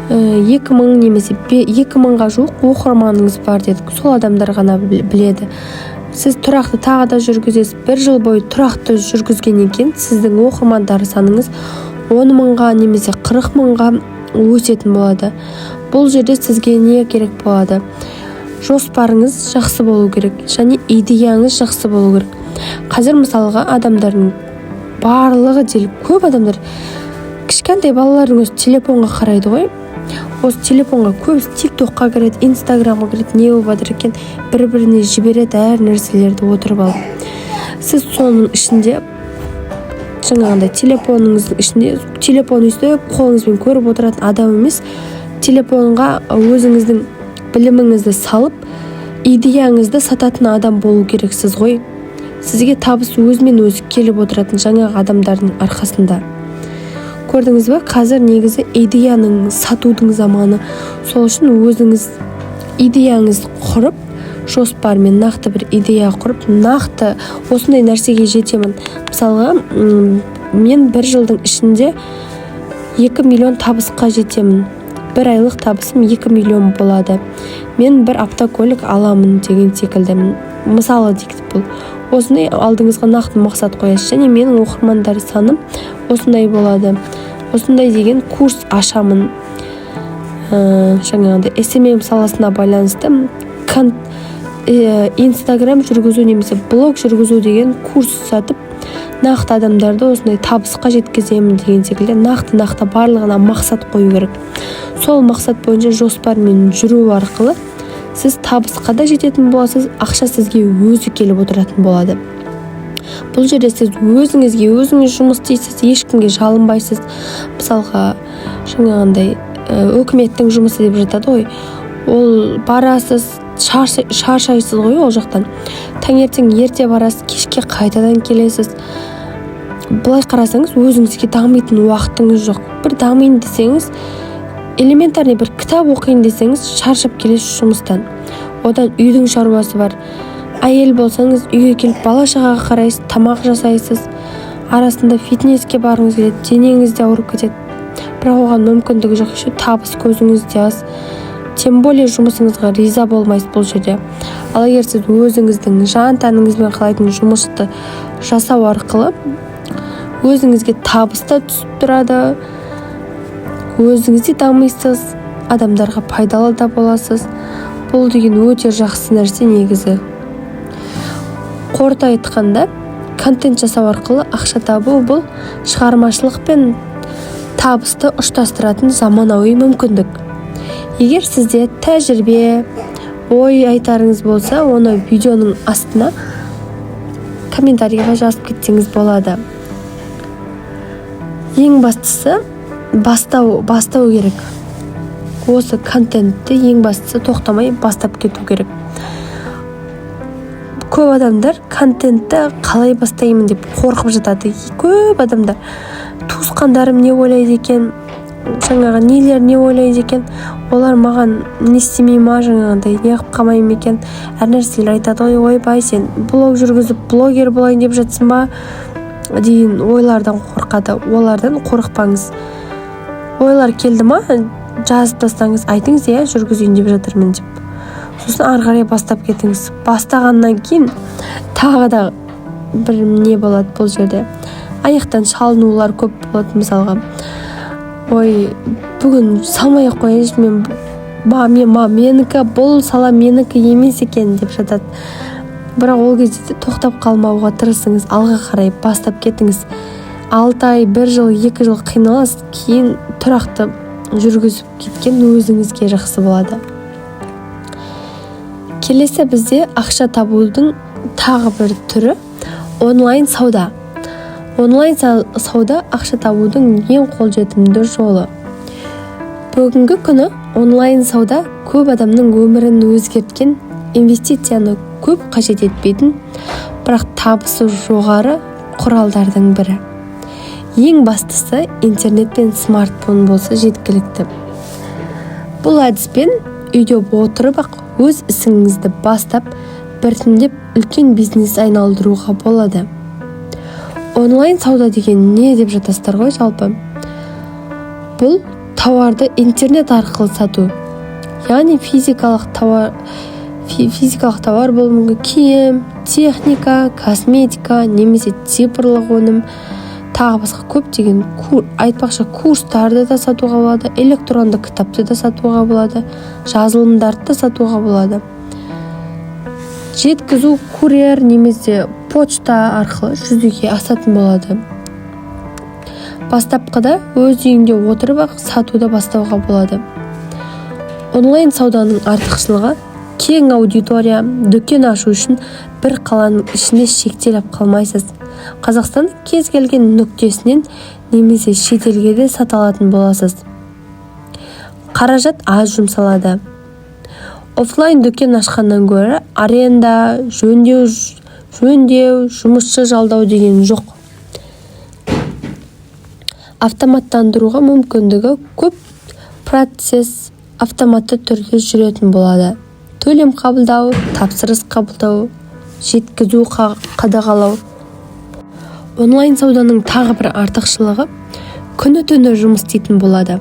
2000 немесе 2000-ға жуық оқырманыңыз бар дедік. Сол адамдар ғана біледі. Сіз тұрақты тағы да жүргізесіз. 1 жыл бойы тұрақты жүргізгеннен кейін сіздің оқырмандар саныңыз 10 мыңға немесе 40 мыңға өсетін болады. Бұл жерде сізге не керек болады? Жоспарыңыз жақсы болу керек, және идеяңыз жақсы болу керек. Қазір мысалға адамдардың барлығы көп адамдар кішкентай балалардың өз телефонға қарайды ғой. Осы телефонға көбісі TikTokқа кіреді, Instagramға кіреді, не болып жатыр екен, бір-біріне жібереді әр нәрселерді отырып алып. Сіз соның ішінде жаңағындай телефоныңыздың ішінде телефон өстіп қолыңызбен көріп отыратын адам емес, телефонға өзіңіздің біліміңізді салып, идеяңызды сататын адам болу керексіз ғой. сізге табыс өзімен өзі келіп отыратын жаңағы адамдардың арқасында. Көрдіңіз бе, қазір негізі идеяның сатудың заманы. Сол үшін өзіңіз идеяңыз құрып, жоспармен нақты бір идея құрып, нақты осындай нәрсеге жетемін. Мысалға, мен бір жылдың ішінде 2 миллион табысқа жетемін. Бір айлық табысым 2 миллион болады. Мен бір автокөлік аламын деген секілді. Мысалы дейік, бұл осындай алдыңызға нақты мақсат қоясыз, және менің оқырмандар саным осындай болады. Осындай деген курс ашамын. Жаңағыдай SMM саласына байланысты Инстаграм жүргізу немесе блог жүргізу деген курс сатып, нақты адамдарды осындай табысқа жеткіземін деген секілді нақты барлығына мақсат қою керек. Сол мақсат бойынша жоспармен жүру арқылы сіз табысқа да жететін боласыз, ақша сізге өзі келіп отыратын болады. Бұл жерде сіз өзіңізге өзіңіз жұмыс істейсіз, ешкімге жалынбайсыз. Мысалға, жаңағындай өкіметтің жұмысы деп жатады ғой. Ол барасыз, шаршайсыз ғой ол жақтан. Таңертең ерте барасыз, кешке қайтадан келесіз. Былай қарасаңыз, өзіңізге дамитын уақытыңыз жоқ. Бір дамайын десеңіз, элементарный бір кітап оқиын десеңіз, шаршап келесіз жұмыстан. Одан үйдің шаруасы бар. Әйел болсаңыз, үйге келіп бала-шағаға қарайсыз, тамақ жасайсыз. Арасында фитнеске барыңыз келеді, денеңіз де ауырып кетеді. Бірақ оған мүмкіндігі жоқ, табыс көзіңізде аз. Тем более жұмысыңызға риза болмайсыз бұл жерде. Ал егер сіз өзіңіздің жан-тәніңізбен қалайтын жұмысты жасау арқылы өзіңізге табыс та түсіп тұрады, өзіңізде дамисыз, адамдарға пайдалы да боласыз. Бұл деген өте жақсы нәрсе негізі. Қорыта айтқанда, контент жасау арқылы ақша табу бұл шығармашылық пен табысты ұштастыратын заманауи мүмкіндік. Егер сізде тәжірибе, ой айтарыңыз болса, оны видеоның астына комментарийға жазып кетсеңіз болады. Ең бастысы бастау керек. Осы контентті ең бастысы тоқтамай бастап кету керек. Көп адамдар контентті қалай бастаймын деп қорқып жатады. Көп адамдар туысқандарым не ойлайды екен, жаңағы нелер не ойлайды екен, олар маған не істемей ма, жаңағыдай не қылып қалмаймын екен, әр нәрселер айтады ғой, ойбай сен блог жүргізіп блогер болайын деп жатсың ба деген ойлардан қорқады. Олардан қорықпаңыз. Ойлар келді ма, жазып тастаңыз, айтыңыз, иә, жүргізейін деп жатырмын деп. Сосын ары қарай бастап кетіңіз. Бастағаннан кейін тағы да бір не болады бұл жерде. Аяқтан шалынулар көп болады. Мысалға, ой, бүгін салмай-ақ қояйыншы, менікі, бұл сала менікі емес екен деп жатады. Бірақ ол кезде тоқтап қалмауға тырысыңыз, алға қарай бастап кетіңіз. 6 ай, 1 жыл, 2 жыл қиналасыз, кейін тұрақты жүргізіп кеткен өзіңізге жақсы болады. Келесі бізде ақша табудың тағы бір түрі онлайн сауда. Онлайн сауда ақша табудың ең қолжетімді жолы. Бүгінгі күні онлайн сауда көп адамның өмірін өзгерткен, инвестицияны көп қажет етпейтін, бірақ табысы жоғары құралдардың бірі. Ең бастысы интернет пен смартфон болса жеткілікті. Бұл әдіспен үйде отырып-ақ өз ісіңізді бастап, біртіндеп үлкен бизнес айналдыруға болады. Онлайн сауда деген не деп жатасыздар ғой жалпы? Бұл тауарды интернет арқылы сату. Яғни физикалық тауар болуы мүмкін, киім, техника, косметика, немесе цифрлық өнім, тағы басқа көптеген айтпақшы курстарды да сатуға болады, электронды кітапты да сатуға болады, жазылымдарды да сатуға болады. Жеткізу курьер немесе почта арқылы жүзеге асатын болады. Бастапқыда өз үйіңде отырып-ақ сатуды бастауға болады. Онлайн сауданың артықшылығы кең аудитория, дүкен ашу үшін бір қаланың ішінде шектеліп қалмайсыз. Қазақстан кез келген нүктесінен немесе шетелге де сата алатын боласыз. Қаражат аз жұмсалады. Офлайн дүкен ашқаннан гөрі аренда, жөндеу жөндеу, жұмысшы жалдау деген жоқ. Автоматтандыруға мүмкіндігі көп, процесс автоматты түрде жүретін болады. Төлем қабылдау, тапсырыс қабылдау, жеткізу қадағалау. Онлайн сауданың тағы бір артықшылығы күні-түні жұмыс істейтін болады.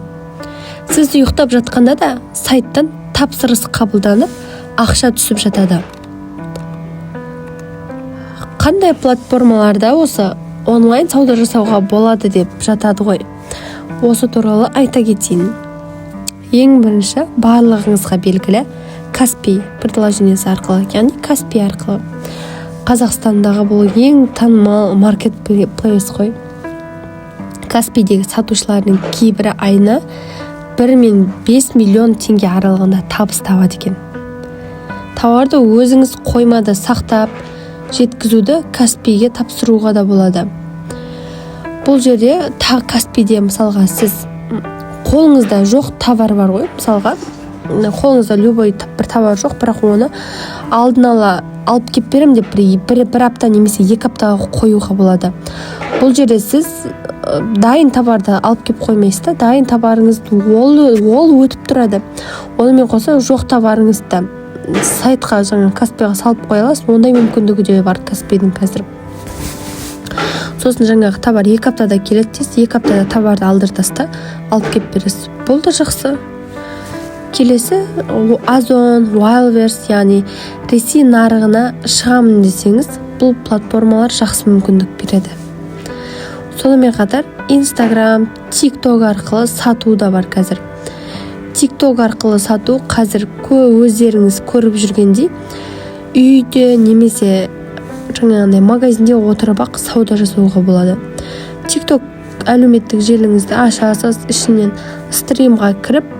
Сіз ұйықтап жатқанда да сайттан тапсырыс қабылданып, ақша түсіп жатады. Қандай платформаларда осы онлайн сауда жасауға болады деп жатады ғой. Осы туралы айта кетейін. Ең бірінші, барлығыңызға белгілі Каспий приложениесі арқылы, яғни Каспий арқылы. Қазақстандағы бұл ең танымал маркетплейс қой. Каспийдегі сатушылардың кейбірі айына 1 мен 5 миллион теңге аралығында табыс табады екен. Тауарды өзіңіз қоймада сақтап, жеткізуді Каспийге тапсыруға да болады. Бұл жерде Каспийде мысалға сіз қолыңызда жоқ товар бар ғой, мысалға қолыңызда любой бір товар жоқ, бірақ оны алдын ала алып кеп берем деп бір апта немесе 2 аптаға қоюға болады. Бұл жерде сіз дайын товарды алып кеп қоймайсыз да, дайын товарыңызды ол өтіп тұрады. Онымен қоса жоқ товарыңызды сайтқа, жаңа Каспийға салып қоя аласыз. Ондай мүмкіндігі де бар Каспийдің қазір. Сосын жаңағы товар 2 аптада келеді дейсіз, 2 аптада товарды алдыртасыз да алып кеп бересіз. Бұл да жақсы. Келесі Озон, Wildberries, яғни Ресей нарығына шығамын десеңіз, бұл платформалар жақсы мүмкіндік береді. Сонымен қатар Instagram, TikTok арқылы сату да бар қазір. TikTok арқылы сату қазір өздеріңіз көріп жүргендей, үйде немесе жаңағындай магазинде отырып ақ сауда жасауға болады. TikTok әлеуметтік желіңізді ашасыз, ішінен стримға кіріп,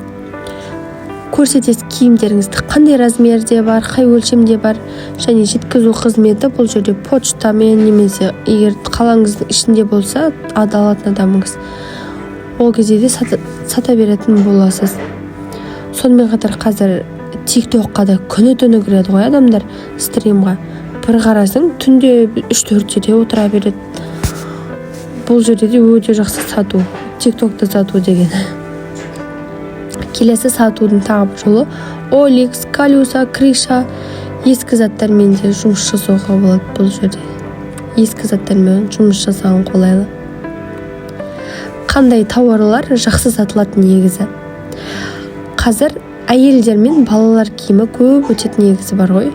көрсетесіз киімдеріңізді қандай размерде бар, қай өлшемде бар, және жеткізу қызметі бұл жерде почтамен немесе егер қалаңыздың ішінде болса, алатын адамыңыз, ол кезде де сата беретін боласыз. Сонымен қатар қазір TikTokқа да күні-түні кіреді ғой адамдар стримға. Бір қарасың, түнде 3-4-де отыра береді. Бұл жерде де өте жақсы сату, TikTokта сату деген. Келесі сатудың тағы бір жолы OLX, Калюса, Криша, ескі заттармен де жұмыс жасауға болады бұл жерде. Ескі заттармен жұмыс жасаған қолайлы. Қандай тауарлар жақсы сатылатын негізі? Қазір әйелдер мен балалар киімі көп өтетін негізі бар ғой.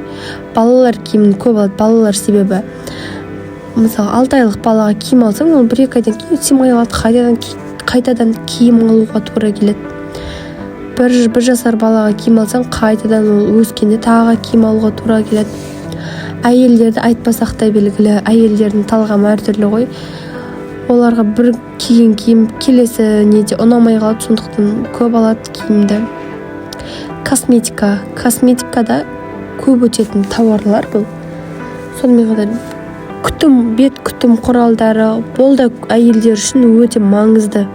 Балалар киімін көп алады, балалар себебі мысалы 6 айлық балаға киім алсаң, ол 1-2 айдан кейін симай алады, қайтадан киім алуға тура келеді. Бір жасар балаға киім алсаң, қайтадан ол өскенде тағы киім алуға тура келеді. Әйелдерді айтпасақ та белгілі, әйелдердің талғамы әртүрлі ғой. Оларға бір киген киім келесі неде ұнамай қалады, сондықтан көп алады киімді. Косметикада көп өтетін тауарлар бұл. Сонымен қатар бет күтім құралдары, бұл да әйелдер үшін өте маңызды.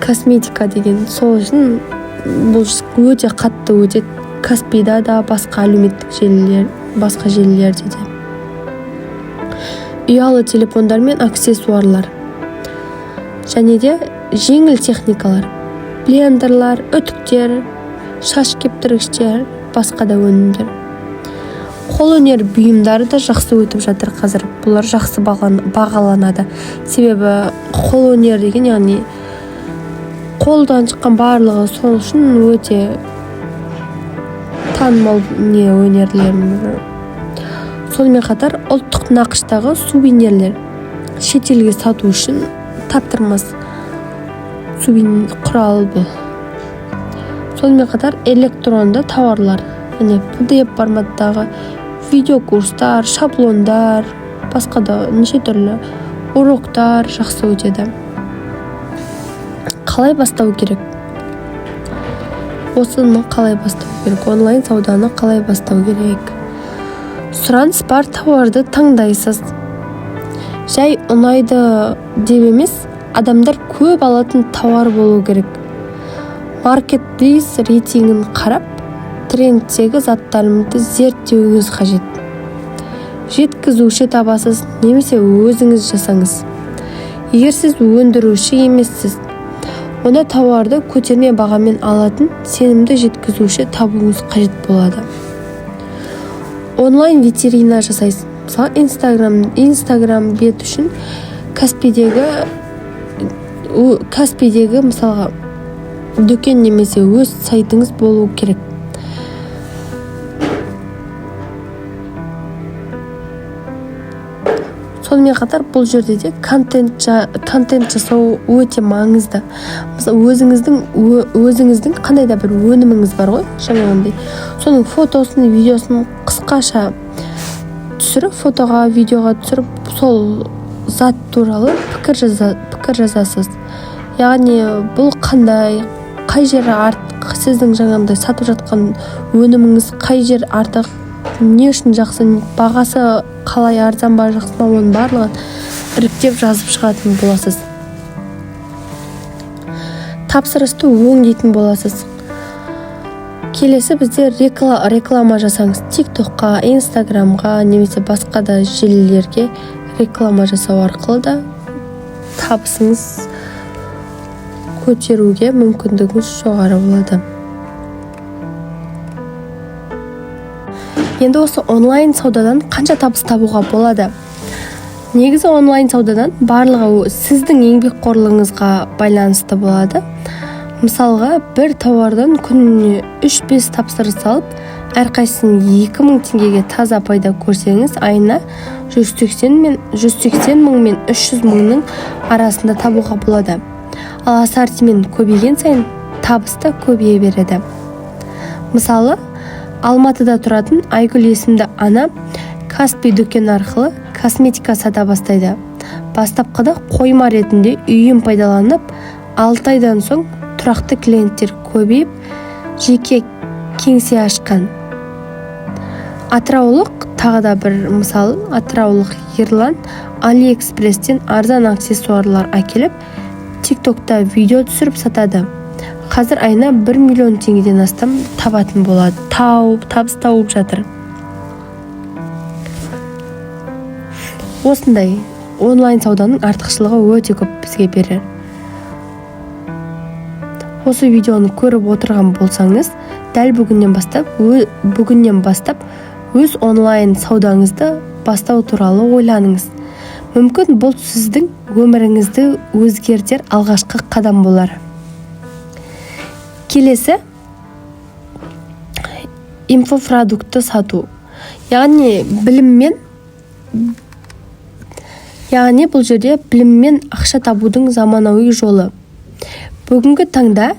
Косметика деген сол үшін бұл өте қатты өтеді. Каспийда да, басқа әлеуметтік желілер, басқа желілерде де. Ұялы телефондар мен аксессуарлар. Және де жеңіл техникалар, блендерлар, үтіктер, шаш кептіргіштер, басқа да өнімдер. Қолөнер бұйымдары да жақсы өтіп жатыр қазір. Бұлар жақсы бағаланады. Себебі қолөнер деген, яғни қолдан шыққан барлығы сол үшін өте танымал өнерлер. Сонымен қатар ұлттық нақыштағы сувенирлер шетелге сату үшін таптырмас сувенир құралы бұл. Сонымен қатар электронды тауарлар, яғни PDF форматтағы видеокурстар, шаблондар, басқа да неше түрлі уроктар жақсы өтеді. Қалай бастау керек? Осыны қалай бастау керек? Онлайн сауданы қалай бастау керек? Сұраныс бар тауарды таңдайсыз. Жай ұнайды деп емес, адамдар көп алатын тауар болу керек. Маркетплейс рейтингін қарап, трендтегі заттарымды зерттеуіңіз қажет. жеткізуші табасыз, немесе өзіңіз жасаңыз. Егер сіз өндіруші емессіз, онда тауарды көтерме бағамен алатын сенімді жеткізуші табуыңыз қажет болады. Онлайн витрина жасайсыз. Мысалы, Instagram бет үшін Каспидегі мысалға дүкен немесе өз сайтыңыз болу керек. Сонымен қатар бұл жерде де контент жасау өте маңызды. Мысалы, өзіңіздің қандай да бір өніміңіз бар ғой, жаңағындай. Соның фотосын, видеосын қысқаша түсіріп, фотоға, видеоға түсіріп, сол зат туралы пікір жазасыз. Яғни бұл қай жері артық, сіздің жаңағындай сатып жатқан өніміңіз қай жер артық, не үшін жақсы, бағасы қалай, арзан ба, жақсы ма, оның барлығын іріктеп жазып шығатын боласыз. Тапсырысты өңдейтін боласыз. Келесі бізде реклама жасаңыз. TikTokқа, Instagramға немесе басқа да желілерге реклама жасау арқылы да табысыңыз көтеруге мүмкіндігіңіз жоғары болады. Енді осы онлайн саудадан қанша табыс табуға болады? Негізі онлайн саудадан барлығы сіздің еңбекқорлығыңызға байланысты болады. Мысалға, бір тауардан күніне 3-5 тапсырыс алып, әрқайсысын 2000 теңгеге таза пайда көрсеңіз, айына 180 мың мен 300 мыңның арасында табуға болады. Ал ассортимент көбейген сайын табыс та көбейе береді. Мысалы, Алматыда тұратын Айгүл есімді ана Каспи дүкен арқылы косметика сата бастайды. Бастапқыда қойма ретінде үйін пайдаланып, 6 айдан соң тұрақты клиенттер көбейіп, жеке кеңсе ашқан. Атыраулық, тағы да бір мысалы, атыраулық Ерлан Алиэкспресстен арзан аксессуарлар әкеліп, TikTokта видео түсіріп сатады. Қазір айына 1 миллион теңгеден астам табатын болады. Табыс тауып жатыр. Осындай онлайн сауданың артықшылығы өте көп бізге берер. Осы видеоны көріп отырған болсаңыз, дәл бүгіннен бастап өз онлайн саудаңызды бастау туралы ойланыңыз. Мүмкін бұл сіздің өміріңізді өзгертер алғашқы қадам болар. Келесі инфопродукты сату. Яғни бұл жерде біліммен ақша табудың заманауи жолы. Бүгінгі таңда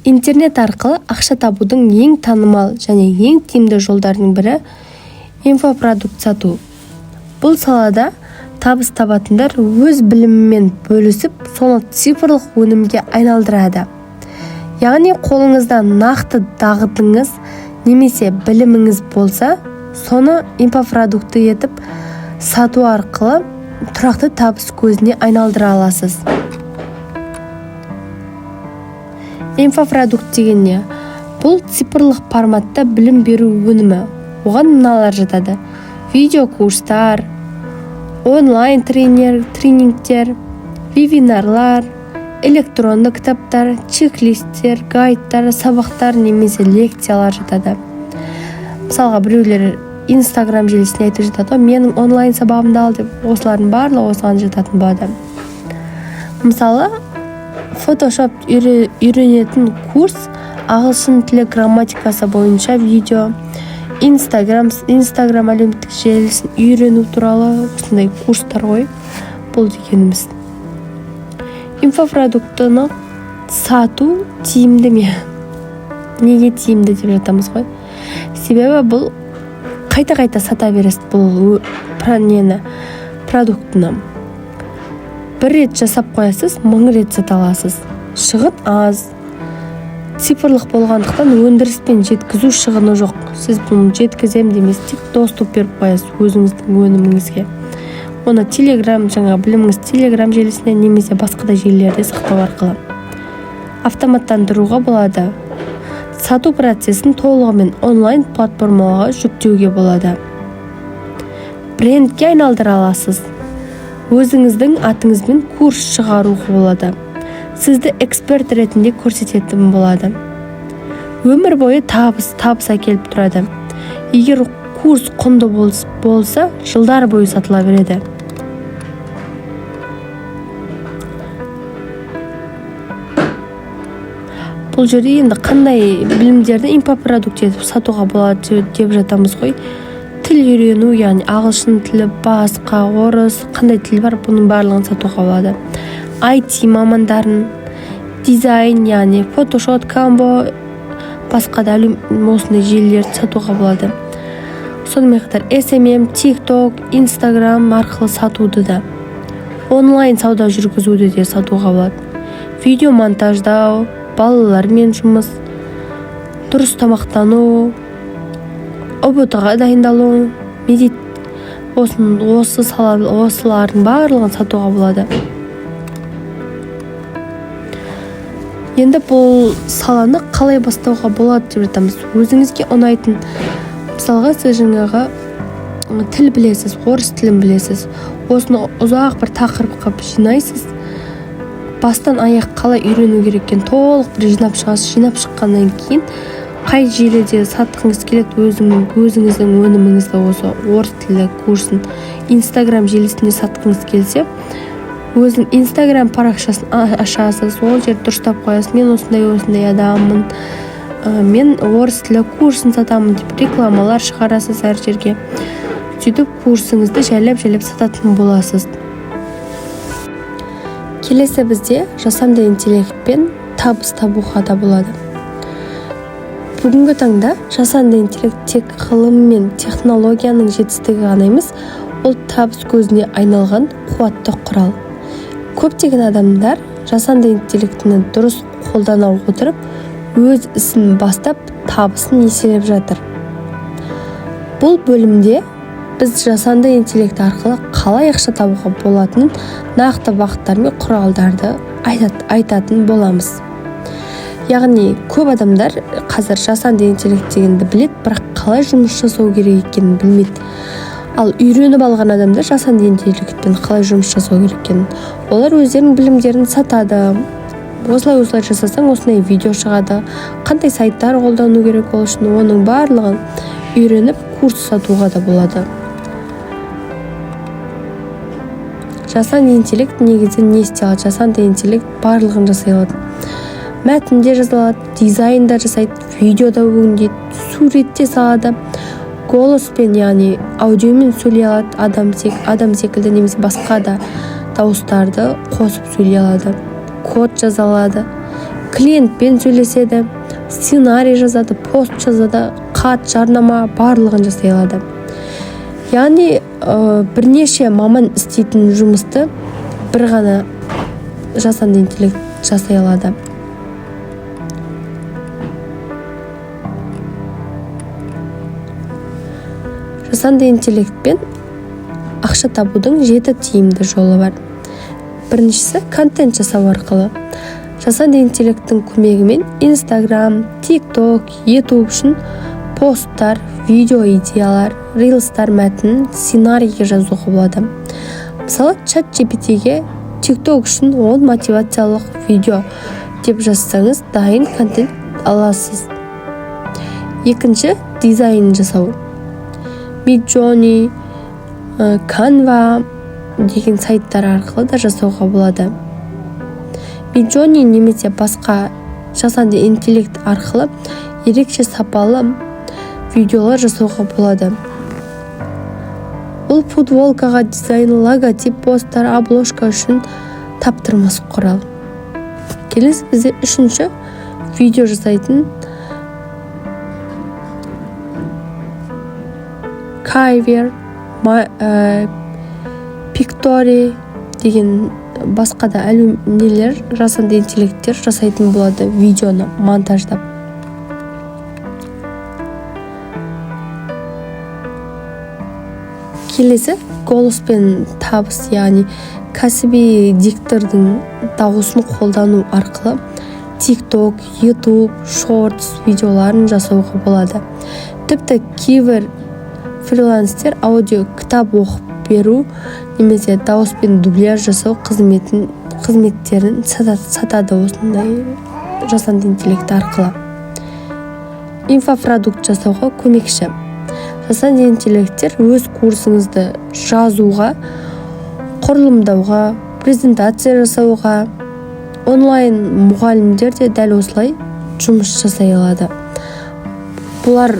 интернет арқылы ақша табудың ең танымал және ең тиімді жолдарының бірі инфопродукт сату. Бұл салада табыс табатындар өз білімімен бөлісіп, соны цифрлық өнімге айналдырады. Яғни қолыңызда нақты дағдыңыз немесе біліміңіз болса, соны инфопродукты етіп сату арқылы тұрақты табыс көзіне айналдыра аласыз. Инфопродукт деген не? Бұл цифрлық форматта білім беру өнімі. Оған мыналар жатады: видеокурстар, онлайн тренингтер, вебинарлар, электронды кітаптар, чек-листтер, гайдтар, сабақтар немесе лекциялар жатады. Мысалға, біреулер Instagram желісіне айтып жатады: менің онлайн сабағымды ал деп, осылардың барлығы осыған жататын болады. Мысалы, Photoshop үйренетін курс, ағылшын тілі грамматикасы бойынша видео, Instagram әлеуметтік желісін үйрену туралы осындай курстар ғой бұл дегеніміз. Инфопродуктыны сату тиімді ме? Неге тиімді деп жатамыз ғой? Себебі бұл қайта сата бересіз бұл продуктыны. Бір рет жасап қоясыз, 1000 рет сата аласыз. Шығын аз. Цифрлық болғандықтан өндіріс пен жеткізу шығыны жоқ. Сіз бұны жеткізем демес, тек доступ беріп қоясыз өзіңіздің өніміңізге. Оны біліміңіз Telegram желісіне немесе басқа да желілерде сақтау арқылы автоматтандыруға болады. Сату процесін толығымен онлайн платформаға жүктеуге болады. брендке айналдыра аласыз. Өзіңіздің атыңызбен курс шығаруға болады. Сізді эксперт ретінде көрсететін болады. Өмір бойы табыс әкеліп тұрады. Егер курс құнды болса, жылдар бойы сатыла береді. Бұл жерде енді қандай білімдерді инфопродукт етіп сатуға болады деп жатамыз ғой. Тіл үйрену, яғни ағылшын тілі, басқа, орыс, қандай тіл бар, бұның барлығын сатуға болады. IT мамандарын, дизайн, яғни Photoshop, Canva, басқа да осындай желілерді сатуға болады. Сонымен қатар SMM, TikTok, Instagram арқылы сатуды да, онлайн сауда жүргізуді де сатуға болады. Видео монтаждау, балалармен жұмыс, дұрыс тамақтану, ұбт-ға дайындалу, осылардың барлығын сатуға болады. Енді бұл саланы қалай бастауға болады деп жатамыз. Өзіңізге ұнайтын, мысалға сіз жаңағы тіл білесіз, орыс тілін білесіз, осыны ұзақ бір тақырыпқа жинайсыз, бастан аяқ қалай үйрену керек екенін толық бір жинап шығасыз. Жинап шыққаннан кейін қай желіде сатқыңыз келеді, өзіңіздің өніміңізді, осы орыс тілі курсын Instagram желісінде сатқыңыз келсе, өзің Instagram парақшасын ашасыз, ол жерді дұрыстап қоясыз. Мен осындай адаммын, мен орыс тілі курсын сатамын деп рекламалар шығарасыз әр жерге. Сөйтіп курсыңызды жайлап сататын боласыз. Келесі бізде жасанды интеллектпен табыс табуға да болады. Бүгінгі таңда жасанды интеллект тек ғылым мен технологияның жетістігі ғана емес, ол табыс көзіне айналған қуатты құрал. Көптеген адамдар жасанды интеллектіні дұрыс қолдана отырып, өз ісін бастап, табысын еселеп жатыр. Бұл бөлімде біз жасанды интеллект арқылы қалай ақша табуға болатынын нақты бағыттар мен құралдарды айтатын боламыз. Яғни көп адамдар қазір жасанды интеллект дегенді біледі, бірақ қалай жұмыс жасау керек екенін білмейді. Ал үйреніп алған адамдар жасанды интеллектпен қалай жұмыс жасау керек екенін, олар өздерінің білімдерін сатады. Осылай жасасаң, осындай видео шығады, қандай сайттар қолдану керек ол үшін, оның барлығын үйреніп курс сатуға да болады. Жасанды интеллект негізі не істей алады? Жасанды интеллект барлығын жасай алады. Мәтінде жазалады, дизайнда жасайды, видеода өңдейді, суретте салады, голоспен, яғни аудиомен сөйлей алады, адам секілді немесе басқа да дауыстарды қосып сөйлей алады, код жаза алады, клиентпен сөйлеседі, сценарий жазады, пост жазады, хат, жарнама барлығын жасай алады. Яғни бірнеше маман істейтін жұмысты бір ғана жасанды интеллект жасай алады. Жасанды интеллектпен ақша табудың 7 тиімді жолы бар. Біріншісі контент жасау арқылы. Жасанды интеллекттің көмегімен Instagram, TikTok, YouTube үшін посттар, видео идеялар, рилстар мәтінін сценарийге жазуға болады. Мысалы, ChatGPT-ге TikTok үшін 10 мотивациялық видео деп жазсаңыз, дайын контент аласыз. Екінші, дизайн жасау. Midjourney, Canva деген сайттар арқылы да жасауға болады. Midjourney немесе басқа жасанды интеллект арқылы ерекше сапалы видеолар жасауға болады. Бұл футболкаға дизайн, логотип, посттар, обложка үшін таптырмас құрал. Келесі бізде үшінші видео жасайтын Fiverr, Pictory деген басқа да әлеуметтер, жасанды интеллекттер жасайтын болады видеоны монтаждап. Келесі голоспен табыс, яғни кәсіби диктордың дауысын қолдану арқылы TikTok, YouTube, Shorts видеоларын жасауға болады. Тіпті кейбір фрилансер аудио кітап оқып беру немесе дауыспен дубляж жасау қызметтерін сатады осындай жасанды интеллект арқылы. Инфопродукт жасауға көмекші. Жасанды интеллекттер өз курсыңызды жазуға, құрылымдауға, презентация жасауға, онлайн мұғалімдер де дәл осылай жұмыс жасай алады. Бұлар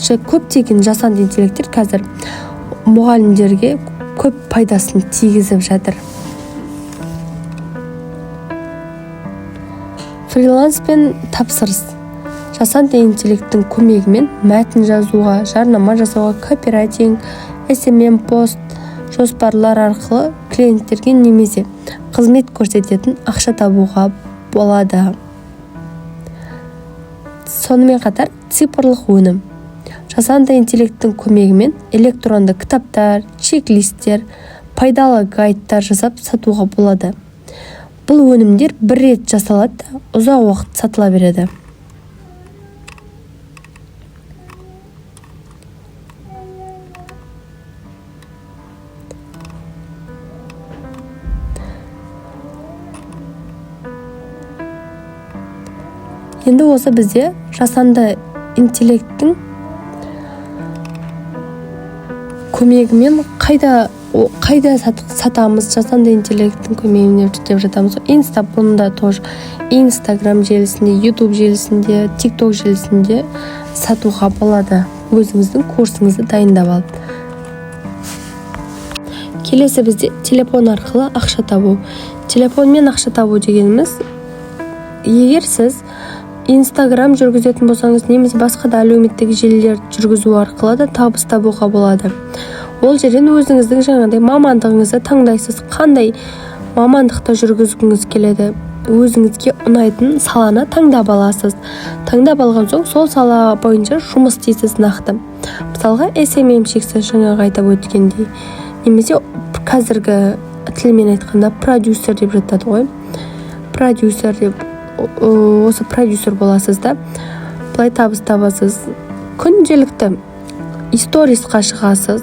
көптеген жасанды интеллекттер қазір мұғалімдерге көп пайдасын тигізіп жатыр. Фриланс пен тапсырыс. Жасанды интеллекттің көмегімен мәтін жазуға, жарнама жасауға, копирайтинг, SMM пост, жоспарлар арқылы клиенттерге немесе қызмет көрсететін ақша табуға болады. Сонымен қатар цифрлық өнім. Жасанды интеллекттің көмегімен электронды кітаптар, чек-листтер, пайдалы гайдтар жасап сатуға болады. Бұл өнімдер бір рет жасалады да ұзақ уақыт сатыла береді. Енді осы бізде жасанды интеллекттің көмегімен қайда сатамыз, жасанды интеллекттің көмегімен деп жатамыз. Бұнда тоже Instagram желісінде, YouTube желісінде, TikTok желісінде сатуға болады. Өзіңіздің курсыңызды дайындап алып. Келесі бізде телефон арқылы ақша табу. Телефонмен ақша табу дегеніміз, егер сіз Instagram жүргізетін болсаңыз, немесе басқа да әлеуметтік желілер жүргізу арқылы да табыс табуға болады. Ол жерден өзіңіздің жаңағыдай мамандығыңызды таңдайсыз, қандай мамандықта жүргізгіңіз келеді, өзіңізге ұнайтын саланы таңдап аласыз. Таңдап алған соң сол сала бойынша жұмыс істейсіз нақты. Мысалға SMM-шексіз жаңағы айтып өткендей, немесе қазіргі тілмен айтқанда продюсер деп жатады ғой. Продюсер деп осы продюсер боласыз да, былай табыс табасыз. Күнделікті сторисқа шығасыз,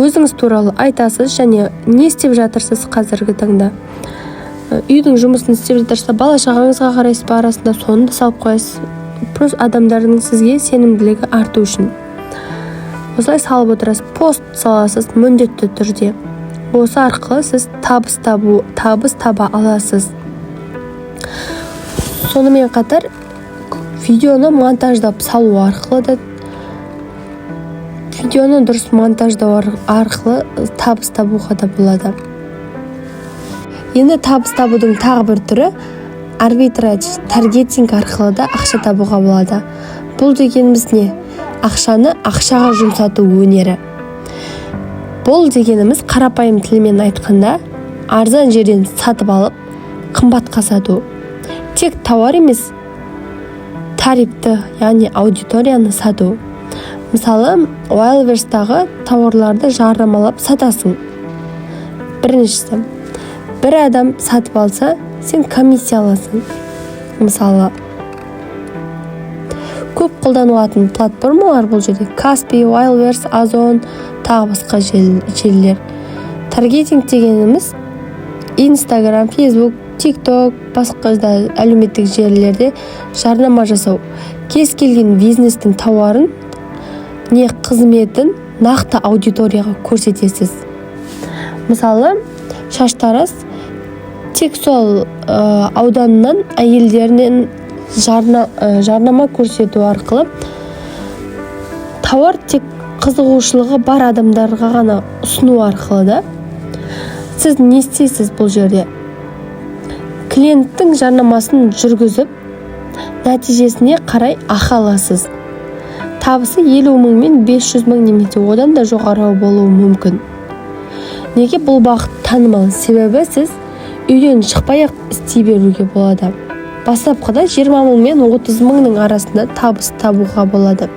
өзіңіз туралы айтасыз және не істеп жатырсыз қазіргі таңда. Үйдің жұмысын істеп жатырсыз, бала шағаңызға қарайсыз, арасында соны да салып қоясыз. Просто адамдардың сізге сенімділігі арту үшін. Осылай салып отырасыз, пост саласыз міндетті түрде. Осы арқылы сіз табыс таба аласыз. Сонымен қатар видеоны монтаждап салу арқылы да, видеоны дұрыс монтаждау арқылы табыс табуға да болады. Енді табыс табудың тағы бір түрі арбитраж, таргетинг арқылы да ақша табуға болады. Бұл дегеніміз не? Ақшаны ақшаға жұмсату өнері. Бұл дегеніміз қарапайым тілмен айтқанда арзан жерден сатып алып қымбатқа сату. Тек тауар емес, тарифті, яғни аудиторияны сату. Мысалы, Wildberries-тағы тауарларды жарнамалап сатасың. Біріншісі, бір адам сатып алса, сен комиссия аласың. Мысалы, көп қолданылатын платформалар бұл жерде Каспи, Wildberries, Озон, тағы басқа желілер. Таргетинг дегеніміз Instagram, Facebook, TikTok, басқа да әлеуметтік желілерде жарнама жасау. Кез келген бизнестің тауарын не қызметін нақты аудиторияға көрсетесіз. Мысалы, шаштараз тек сол ауданынан әйелдерінен жарнама көрсету арқылы тауар тек қызығушылығы бар адамдарға ғана ұсыну арқылы да сіз не істейсіз бұл жерде? Клиенттің жарнамасын жүргізіп, нәтижесіне қарай ақы аласыз. Табысы 50 мың мен 500 мың немесе одан да жоғары болуы мүмкін. Неге бұл бағыт танымал? Себебі сіз үйден шықпай-ақ істей беруге болады. Бастапқыда 20 мың мен 30 мыңның арасында табыс табуға болады.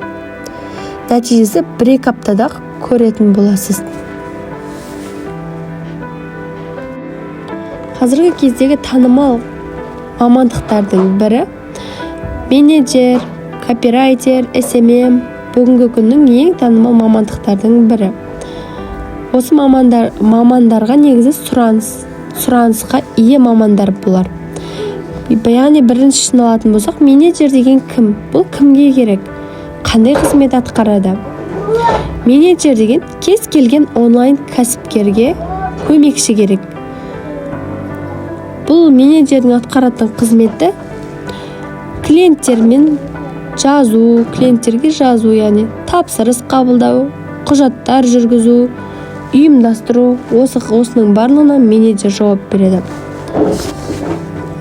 Нәтижесі 1-2 аптада көретін боласыз. Қазіргі кездегі танымал мамандықтардың бірі менеджер, копирайтер, SMM, бүгінгі күннің ең танымал мамандықтардың бірі. Осы мамандарға негізі сұранысқа ие мамандар бұлар. Яғни бірінші алатын болсақ, менеджер деген кім? Бұл кімге керек? Қандай қызмет атқарады? Менеджер деген кез келген онлайн кәсіпкерге көмекші керек. Бұл менеджердің атқаратын қызметі клиенттерге жазу, яғни тапсырыс қабылдау, құжаттар жүргізу, ұйымдастыру, осының барлығына менеджер жауап береді.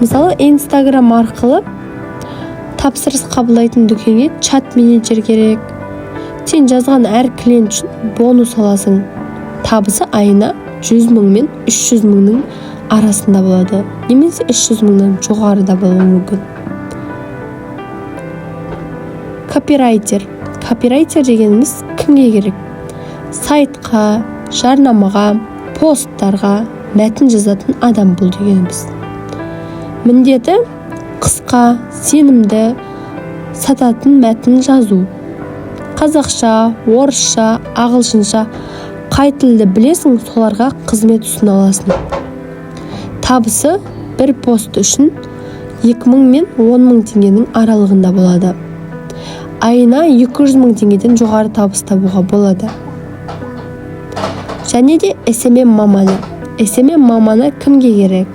Мысалы, Instagram арқылы тапсырыс қабылдайтын дүкенге чат менеджер керек. Сен жазған әр клиент үшін бонус аласың. Табысы айына 100 мың мен 300 мыңның арасында болады. Немесе 300 мыңнан жоғарыда болуы мүмкін. Копирайтер дегеніміз кімге керек? Сайтқа, жарнамаға, посттарға мәтін жазатын адам бұл дегеніміз. Міндеті қысқа, сенімді, сататын мәтін жазу. Қазақша, орысша, ағылшынша қай тілді білесің, соларға қызмет ұсына аласың. Табысы бір пост үшін 2000 мен 10 мың теңгенің аралығында болады. Айына 200 мың теңгеден жоғары табыс табуға болады. Және де SMM маманы. SMM маманы кімге керек?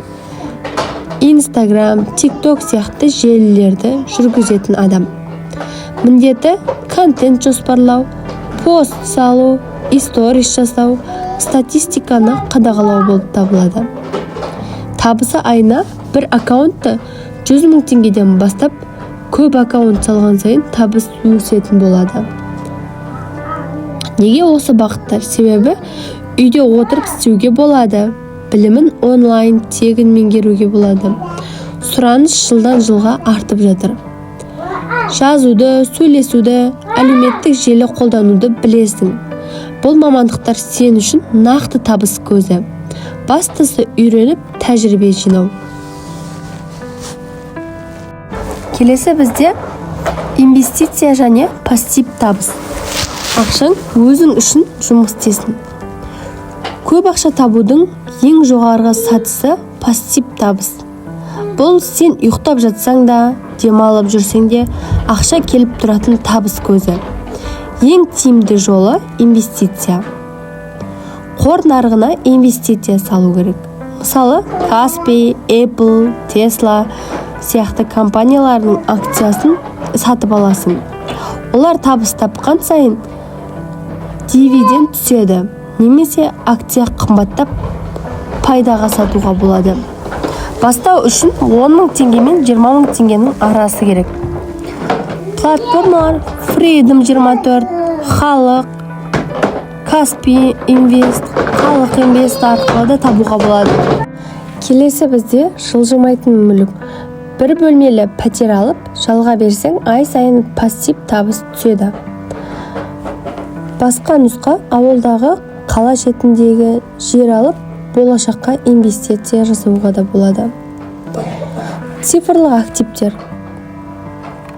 Instagram, TikTok сияқты желілерді жүргізетін адам. Міндеті контент жоспарлау, пост салу, сторис жасау, статистиканы қадағалау болып табылады. Табысы айына бір аккаунтты 100 мың теңгеден бастап, көп аккаунт салған сайын табыс өсетін болады. Неге осы бағыттар? Себебі үйде отырып істеуге болады. Білімін онлайн тегін меңгеруге болады. Сұраныс жылдан жылға артып жатыр. Жазуды, сөйлесуді, әлеуметтік желі қолдануды білесің. Бұл мамандықтар сен үшін нақты табыс көзі. Бастысы үйреніп, тәжірибе жинау. Келесі бізде инвестиция және пассив табыс. Ақшаң өзің үшін жұмыс істесін. Көп ақша табудың ең жоғарғы сатысы пассив табыс. Бұл сен ұйықтап жатсаң да, демалып жүрсең де ақша келіп тұратын табыс көзі. Ең тиімді жолы инвестиция. Қор нарығына инвестиция салу керек. Мысалы, Каспи, Apple, Tesla сияқты компаниялардың акциясын сатып аласың. Олар табыс тапқан сайын дивиденд түседі. Немесе акция қымбаттап пайдаға сатуға болады. Бастау үшін 10 мың теңге мен 20 мың теңгенің арасы керек. Платформалар Freedom 24, Халық, Каспи Инвест, Халық Инвест арқылы да табуға болады. Келесі бізде жылжымайтын мүлік. Бір бөлмелі пәтер алып, жалға берсең, ай сайын пассив табыс түседі. Басқа нұсқа ауылдағы қала шетіндегі жер алып, болашаққа инвестиция жасауға да болады. Цифрлық активтер.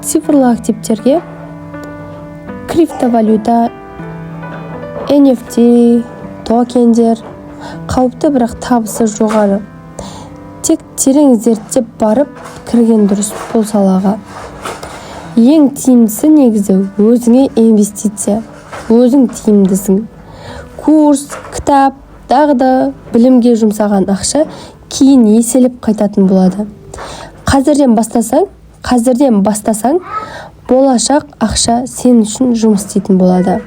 Цифрлық активтерге криптовалюта, NFT, токендер қауіпті, бірақ табысы жоғары. Тек терең зерттеп барып кірген дұрыс бұл салаға. Ең тиімдісі негізі өзіңе инвестиция. Өзің тиімдісің. Курс, кітап, дағды, білімге жұмсаған ақша кейін еселеп қайтатын болады. Қазірден бастасаң, болашақ ақша сен үшін жұмыс істейтін болады.